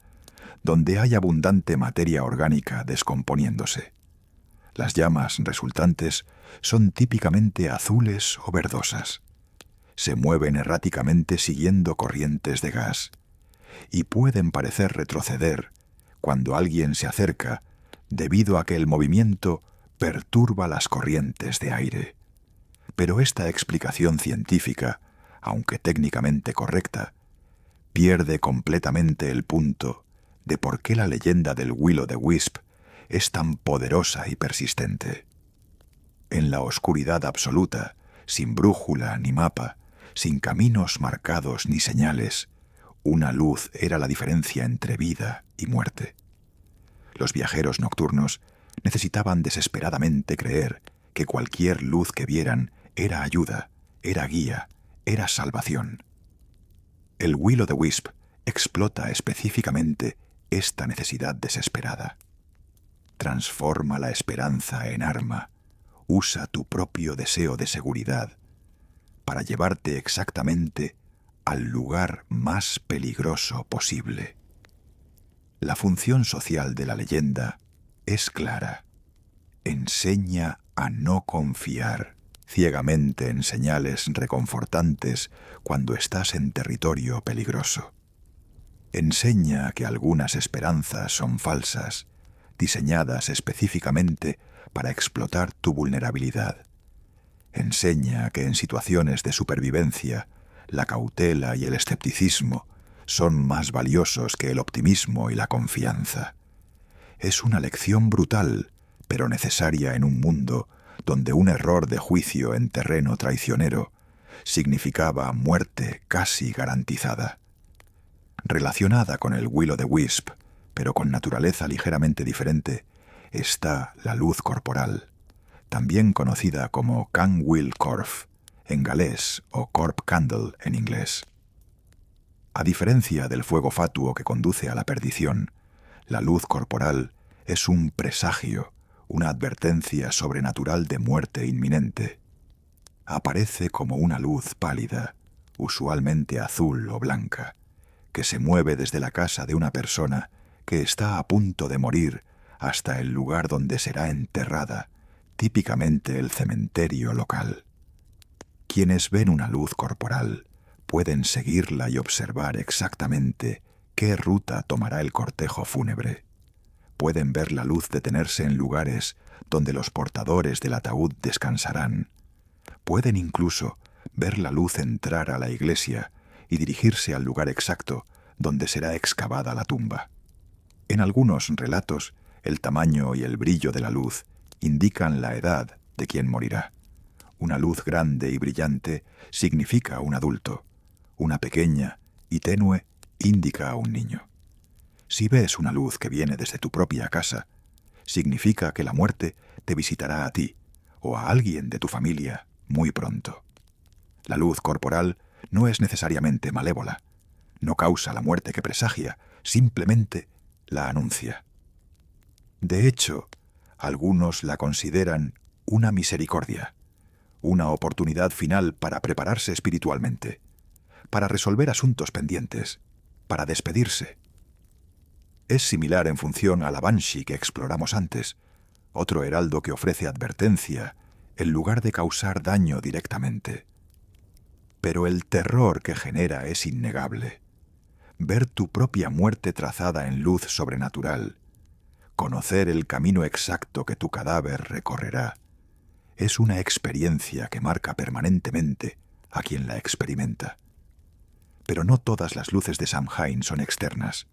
Speaker 1: donde hay abundante materia orgánica descomponiéndose. Las llamas resultantes son típicamente azules o verdosas. Se mueven erráticamente siguiendo corrientes de gas y pueden parecer retroceder cuando alguien se acerca debido a que el movimiento perturba las corrientes de aire. Pero esta explicación científica, aunque técnicamente correcta, pierde completamente el punto de por qué la leyenda del Will-o'-the-Wisp es tan poderosa y persistente. En la oscuridad absoluta, sin brújula ni mapa, sin caminos marcados ni señales, una luz era la diferencia entre vida y muerte. Los viajeros nocturnos necesitaban desesperadamente creer que cualquier luz que vieran era ayuda, era guía, era salvación. El Will-o'-the-Wisp explota específicamente esta necesidad desesperada. Transforma la esperanza en arma, usa tu propio deseo de seguridad para llevarte exactamente al lugar más peligroso posible. La función social de la leyenda es clara. Enseña a no confiar ciegamente en señales reconfortantes cuando estás en territorio peligroso. Enseña que algunas esperanzas son falsas, diseñadas específicamente para explotar tu vulnerabilidad. Enseña que en situaciones de supervivencia, la cautela y el escepticismo son más valiosos que el optimismo y la confianza. Es una lección brutal, pero necesaria en un mundo donde un error de juicio en terreno traicionero significaba muerte casi garantizada. Relacionada con el Will-o'-the-Wisp, pero con naturaleza ligeramente diferente, está la luz corporal, también conocida como Canwyll Corph en galés o Corp Candle en inglés. A diferencia del fuego fatuo que conduce a la perdición, la luz corporal es un presagio, una advertencia sobrenatural de muerte inminente. Aparece como una luz pálida, usualmente azul o blanca, que se mueve desde la casa de una persona que está a punto de morir hasta el lugar donde será enterrada, típicamente el cementerio local. Quienes ven una luz corporal pueden seguirla y observar exactamente qué ruta tomará el cortejo fúnebre. Pueden ver la luz detenerse en lugares donde los portadores del ataúd descansarán. Pueden incluso ver la luz entrar a la iglesia y dirigirse al lugar exacto donde será excavada la tumba. En algunos relatos, el tamaño y el brillo de la luz indican la edad de quien morirá. Una luz grande y brillante significa un adulto. Una pequeña y tenue indica a un niño. Si ves una luz que viene desde tu propia casa, significa que la muerte te visitará a ti o a alguien de tu familia muy pronto. La luz corporal no es necesariamente malévola. No causa la muerte que presagia, simplemente la anuncia. De hecho, algunos la consideran una misericordia, una oportunidad final para prepararse espiritualmente, para resolver asuntos pendientes, para despedirse. Es similar en función a la Banshee que exploramos antes, otro heraldo que ofrece advertencia en lugar de causar daño directamente. Pero el terror que genera es innegable. Ver tu propia muerte trazada en luz sobrenatural, conocer el camino exacto que tu cadáver recorrerá, es una experiencia que marca permanentemente a quien la experimenta. Pero no todas las luces de Samhain son externas.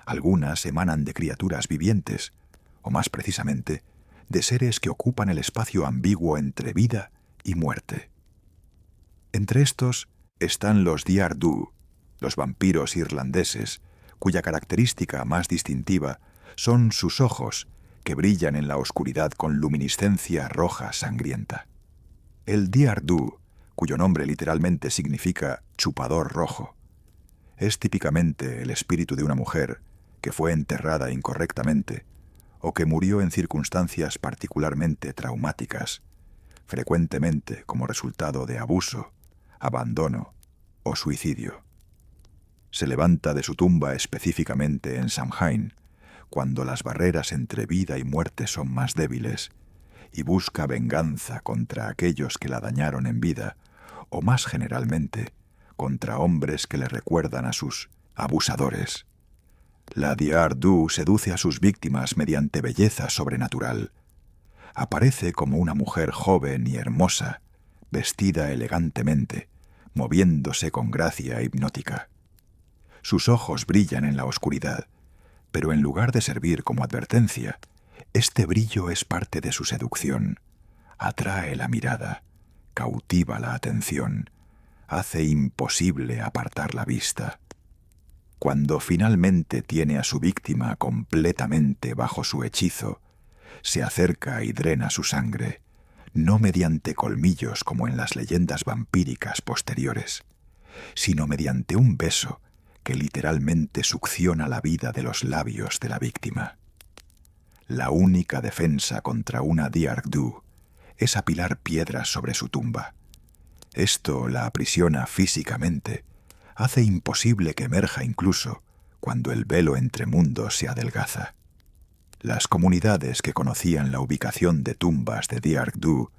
Speaker 1: Algunas emanan de criaturas vivientes, o más precisamente, de seres que ocupan el espacio ambiguo entre vida y muerte. Entre estos están los Diardu, los vampiros irlandeses, cuya característica más distintiva son sus ojos, que brillan en la oscuridad con luminiscencia roja sangrienta. El Diardu, cuyo nombre literalmente significa chupador rojo, es típicamente el espíritu de una mujer que fue enterrada incorrectamente o que murió en circunstancias particularmente traumáticas, frecuentemente como resultado de abuso, abandono o suicidio. Se levanta de su tumba específicamente en Samhain, cuando las barreras entre vida y muerte son más débiles, y busca venganza contra aquellos que la dañaron en vida, o más generalmente, contra hombres que le recuerdan a sus abusadores. La Diardu seduce a sus víctimas mediante belleza sobrenatural. Aparece como una mujer joven y hermosa, vestida elegantemente, moviéndose con gracia hipnótica. Sus ojos brillan en la oscuridad, pero en lugar de servir como advertencia, este brillo es parte de su seducción. Atrae la mirada, cautiva la atención, hace imposible apartar la vista. Cuando finalmente tiene a su víctima completamente bajo su hechizo, se acerca y drena su sangre, no mediante colmillos como en las leyendas vampíricas posteriores, sino mediante un beso que literalmente succiona la vida de los labios de la víctima. La única defensa contra una Diardu es apilar piedras sobre su tumba. Esto la aprisiona físicamente, hace imposible que emerja incluso cuando el velo entre mundos se adelgaza. Las comunidades que conocían la ubicación de tumbas de Diardu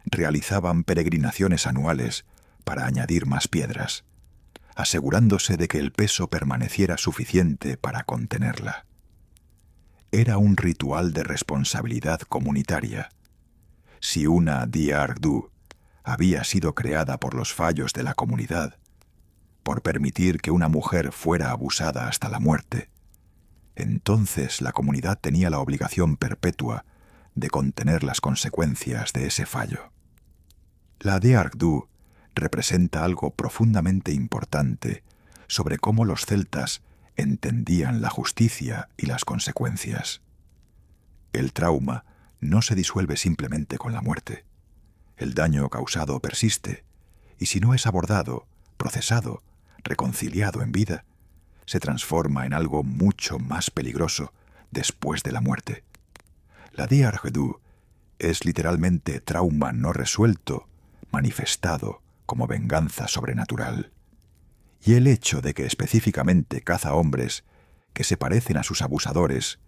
Speaker 1: realizaban peregrinaciones anuales para añadir más piedras, asegurándose de que el peso permaneciera suficiente para contenerla. Era un ritual de responsabilidad comunitaria. Si una Diardu había sido creada por los fallos de la comunidad, por permitir que una mujer fuera abusada hasta la muerte, entonces la comunidad tenía la obligación perpetua de contener las consecuencias de ese fallo. La Diardu representa algo profundamente importante sobre cómo los celtas entendían la justicia y las consecuencias. El trauma no se disuelve simplemente con la muerte. El daño causado persiste, y si no es abordado, procesado, reconciliado en vida, se transforma en algo mucho más peligroso después de la muerte. La Diardu es literalmente trauma no resuelto, manifestado como venganza sobrenatural. Y el hecho de que específicamente caza hombres que se parecen a sus abusadores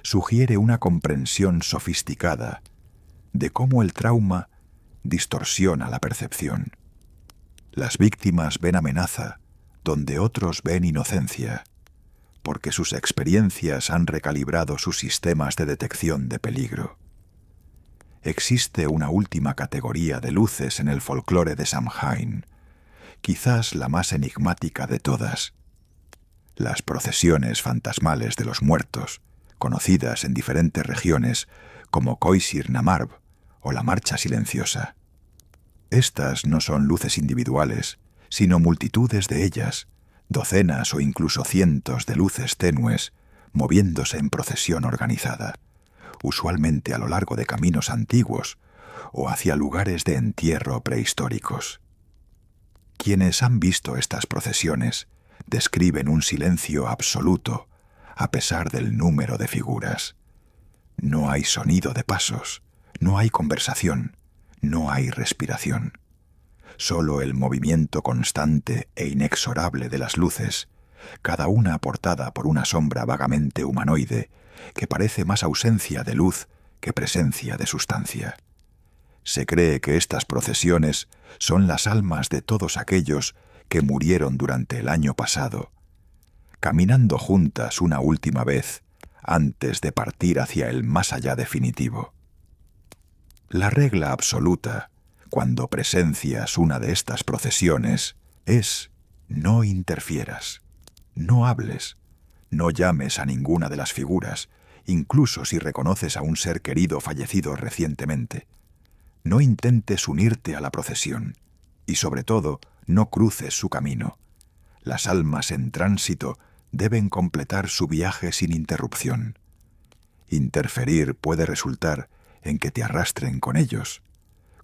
Speaker 1: sugiere una comprensión sofisticada de cómo el trauma distorsiona la percepción. Las víctimas ven amenaza donde otros ven inocencia, porque sus experiencias han recalibrado sus sistemas de detección de peligro. Existe una última categoría de luces en el folclore de Samhain, quizás la más enigmática de todas: las procesiones fantasmales de los muertos, conocidas en diferentes regiones como Qoisir Namarv o la Marcha Silenciosa. Estas no son luces individuales, sino multitudes de ellas, docenas o incluso cientos de luces tenues, moviéndose en procesión organizada, usualmente a lo largo de caminos antiguos o hacia lugares de entierro prehistóricos. Quienes han visto estas procesiones describen un silencio absoluto a pesar del número de figuras. No hay sonido de pasos, no hay conversación, no hay respiración. Solo el movimiento constante e inexorable de las luces, cada una aportada por una sombra vagamente humanoide que parece más ausencia de luz que presencia de sustancia. Se cree que estas procesiones son las almas de todos aquellos que murieron durante el año pasado, caminando juntas una última vez antes de partir hacia el más allá definitivo. La regla absoluta, cuando presencias una de estas procesiones, es: no interfieras, no hables, no llames a ninguna de las figuras, incluso si reconoces a un ser querido fallecido recientemente. No intentes unirte a la procesión y, sobre todo, no cruces su camino. Las almas en tránsito deben completar su viaje sin interrupción. Interferir puede resultar en que te arrastren con ellos,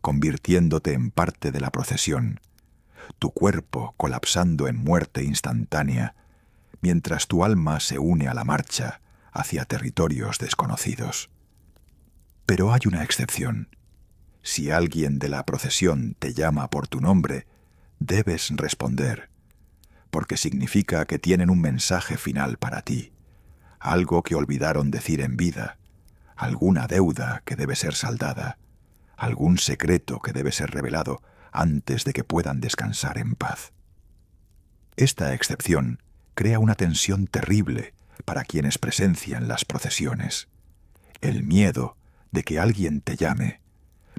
Speaker 1: convirtiéndote en parte de la procesión, tu cuerpo colapsando en muerte instantánea, mientras tu alma se une a la marcha hacia territorios desconocidos. Pero hay una excepción. Si alguien de la procesión te llama por tu nombre, debes responder, porque significa que tienen un mensaje final para ti, algo que olvidaron decir en vida, alguna deuda que debe ser saldada, algún secreto que debe ser revelado antes de que puedan descansar en paz. Esta excepción crea una tensión terrible para quienes presencian las procesiones. El miedo de que alguien te llame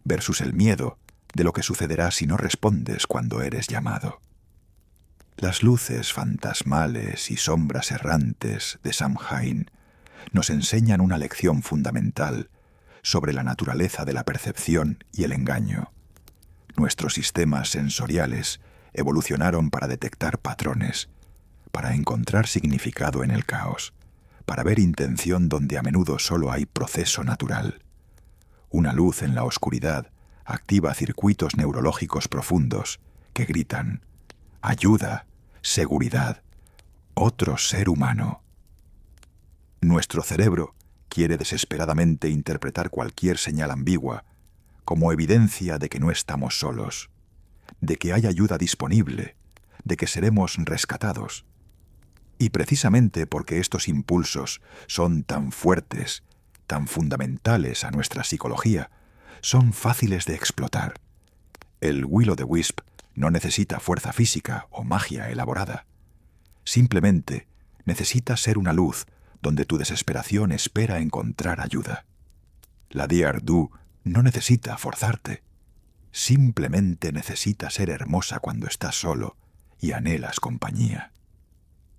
Speaker 1: versus el miedo de lo que sucederá si no respondes cuando eres llamado. Las luces fantasmales y sombras errantes de Samhain nos enseñan una lección fundamental sobre la naturaleza de la percepción y el engaño. Nuestros sistemas sensoriales evolucionaron para detectar patrones, para encontrar significado en el caos, para ver intención donde a menudo solo hay proceso natural. Una luz en la oscuridad activa circuitos neurológicos profundos que gritan: ayuda, seguridad, otro ser humano. Nuestro cerebro quiere desesperadamente interpretar cualquier señal ambigua como evidencia de que no estamos solos, de que hay ayuda disponible, de que seremos rescatados. Y precisamente porque estos impulsos son tan fuertes, tan fundamentales a nuestra psicología, son fáciles de explotar. El Will-o'-the-Wisp no necesita fuerza física o magia elaborada. Simplemente necesita ser una luz donde tu desesperación espera encontrar ayuda. La Diardú no necesita forzarte. Simplemente necesita ser hermosa cuando estás solo y anhelas compañía.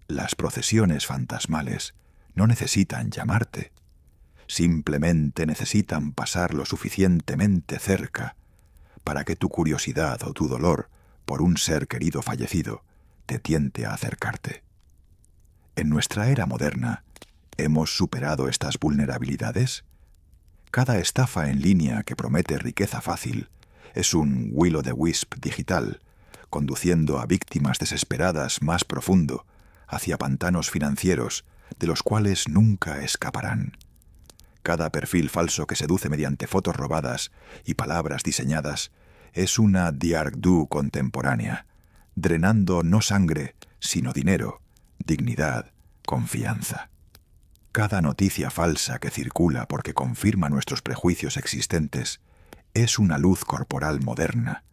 Speaker 1: Las procesiones fantasmales no necesitan llamarte. Simplemente necesitan pasar lo suficientemente cerca para que tu curiosidad o tu dolor por un ser querido fallecido te tiente a acercarte. En nuestra era moderna, ¿hemos superado estas vulnerabilidades? Cada estafa en línea que promete riqueza fácil es un Will-o'-the-Wisp digital, conduciendo a víctimas desesperadas más profundo hacia pantanos financieros de los cuales nunca escaparán. Cada perfil falso que seduce mediante fotos robadas y palabras diseñadas es una Diardú contemporánea, drenando no sangre, sino dinero, dignidad, confianza. Cada noticia falsa que circula porque confirma nuestros prejuicios existentes Es una luz corporal moderna,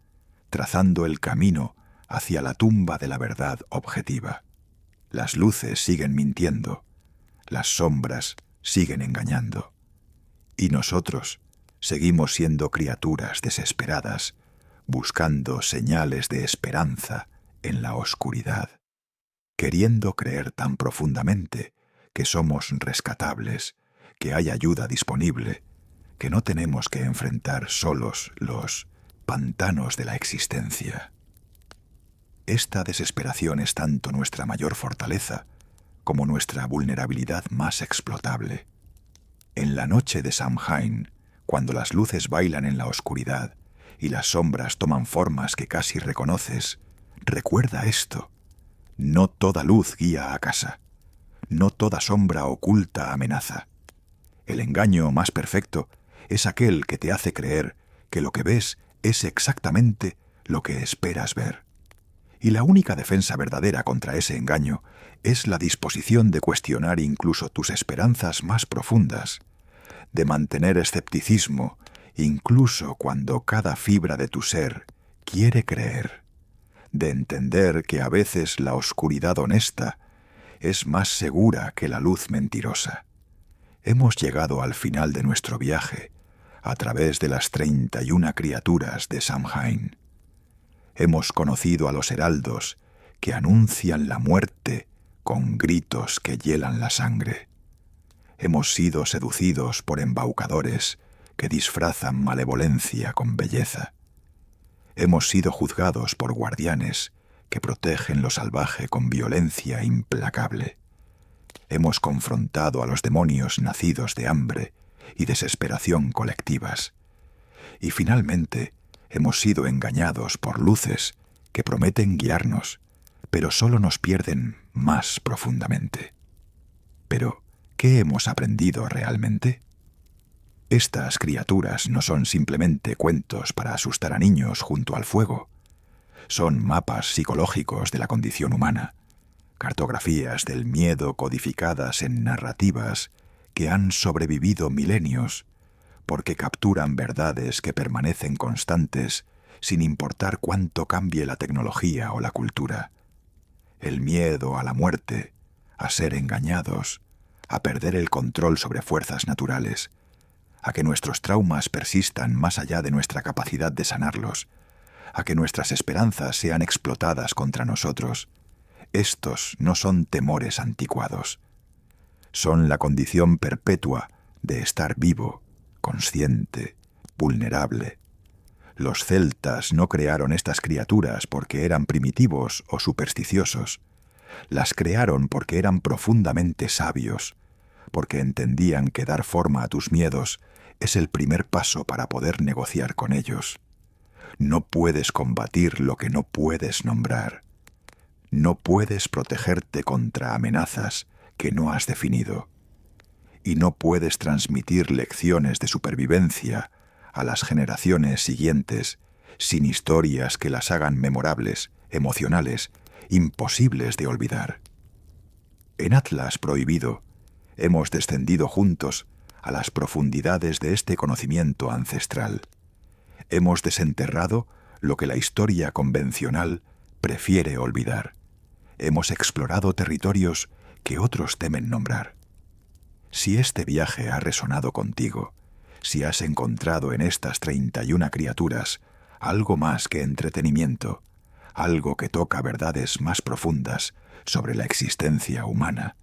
Speaker 1: trazando el camino hacia la tumba de la verdad objetiva. Las luces siguen mintiendo, las sombras siguen engañando, y nosotros seguimos siendo criaturas desesperadas, buscando señales de esperanza en la oscuridad, queriendo creer tan profundamente que somos rescatables, que hay ayuda disponible, que no tenemos que enfrentar solos los pantanos de la existencia. Esta desesperación es tanto nuestra mayor fortaleza como nuestra vulnerabilidad más explotable. En la noche de Samhain, cuando las luces bailan en la oscuridad y las sombras toman formas que casi reconoces, recuerda esto: no toda luz guía a casa, no toda sombra oculta amenaza. El engaño más perfecto es aquel que te hace creer que lo que ves es exactamente lo que esperas ver. Y la única defensa verdadera contra ese engaño es la disposición de cuestionar incluso tus esperanzas más profundas, de mantener escepticismo incluso cuando cada fibra de tu ser quiere creer, de entender que a veces la oscuridad honesta es más segura que la luz mentirosa. Hemos llegado al final de nuestro viaje a través de las 31 criaturas de Samhain. Hemos conocido a los heraldos que anuncian la muerte con gritos que hielan la sangre. Hemos sido seducidos por embaucadores que disfrazan malevolencia con belleza. Hemos sido juzgados por guardianes que protegen lo salvaje con violencia implacable. Hemos confrontado a los demonios nacidos de hambre y desesperación colectivas. Y finalmente, hemos sido engañados por luces que prometen guiarnos, pero solo nos pierden más profundamente. Pero, ¿qué hemos aprendido realmente? Estas criaturas no son simplemente cuentos para asustar a niños junto al fuego. Son mapas psicológicos de la condición humana, cartografías del miedo codificadas en narrativas que han sobrevivido milenios, porque capturan verdades que permanecen constantes sin importar cuánto cambie la tecnología o la cultura. El miedo a la muerte, a ser engañados, a perder el control sobre fuerzas naturales, a que nuestros traumas persistan más allá de nuestra capacidad de sanarlos, a que nuestras esperanzas sean explotadas contra nosotros. Estos no son temores anticuados. Son la condición perpetua de estar vivo, consciente, vulnerable. Los celtas no crearon estas criaturas porque eran primitivos o supersticiosos. Las crearon porque eran profundamente sabios, porque entendían que dar forma a tus miedos es el primer paso para poder negociar con ellos. No puedes combatir lo que no puedes nombrar. No puedes protegerte contra amenazas que no has definido. Y no puedes transmitir lecciones de supervivencia a las generaciones siguientes sin historias que las hagan memorables, emocionales, imposibles de olvidar. En Atlas Prohibido hemos descendido juntos a las profundidades de este conocimiento ancestral. Hemos desenterrado lo que la historia convencional prefiere olvidar. Hemos explorado territorios que otros temen nombrar. Si este viaje ha resonado contigo, si has encontrado en estas 31 criaturas algo más que entretenimiento, algo que toca verdades más profundas sobre la existencia humana,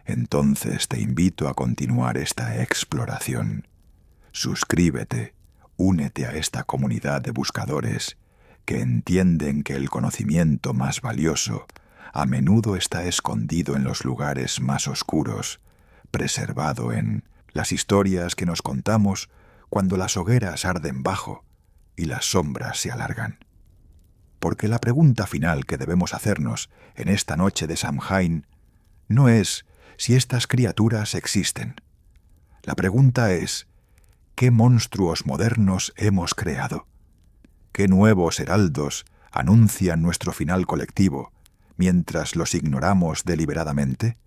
Speaker 1: entonces te invito a continuar esta exploración. Suscríbete, únete a esta comunidad de buscadores que entienden que el conocimiento más valioso a menudo está escondido en los lugares más oscuros, preservado en las historias que nos contamos cuando las hogueras arden bajo y las sombras se alargan. Porque la pregunta final que debemos hacernos en esta noche de Samhain no es si estas criaturas existen. La pregunta es: ¿qué monstruos modernos hemos creado? ¿Qué nuevos heraldos anuncian nuestro final colectivo mientras los ignoramos deliberadamente?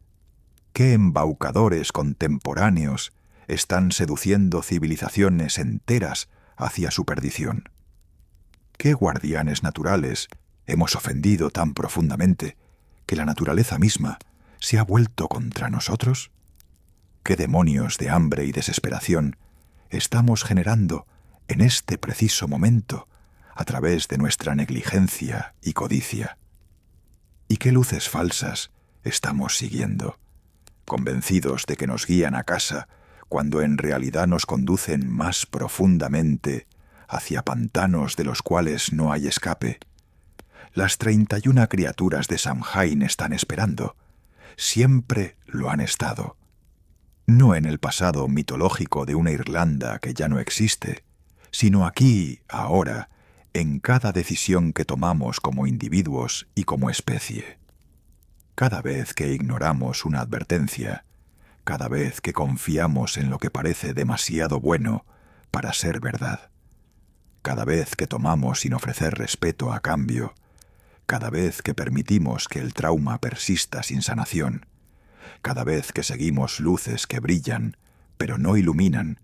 Speaker 1: ¿Qué embaucadores contemporáneos están seduciendo civilizaciones enteras hacia su perdición. ¿Qué guardianes naturales hemos ofendido tan profundamente que la naturaleza misma se ha vuelto contra nosotros? ¿Qué demonios de hambre y desesperación estamos generando en este preciso momento a través de nuestra negligencia y codicia? ¿Y qué luces falsas estamos siguiendo, convencidos de que nos guían a casa cuando en realidad nos conducen más profundamente hacia pantanos de los cuales no hay escape? Las 31 criaturas de Samhain están esperando. Siempre lo han estado. No en el pasado mitológico de una Irlanda que ya no existe, sino aquí, ahora, en cada decisión que tomamos como individuos y como especie. Cada vez que ignoramos una advertencia, cada vez que confiamos en lo que parece demasiado bueno para ser verdad, cada vez que tomamos sin ofrecer respeto a cambio, cada vez que permitimos que el trauma persista sin sanación, cada vez que seguimos luces que brillan, pero no iluminan,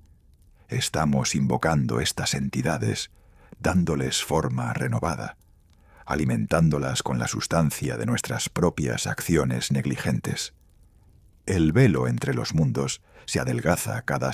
Speaker 1: estamos invocando estas entidades, dándoles forma renovada, alimentándolas con la sustancia de nuestras propias acciones negligentes. El velo entre los mundos se adelgaza cada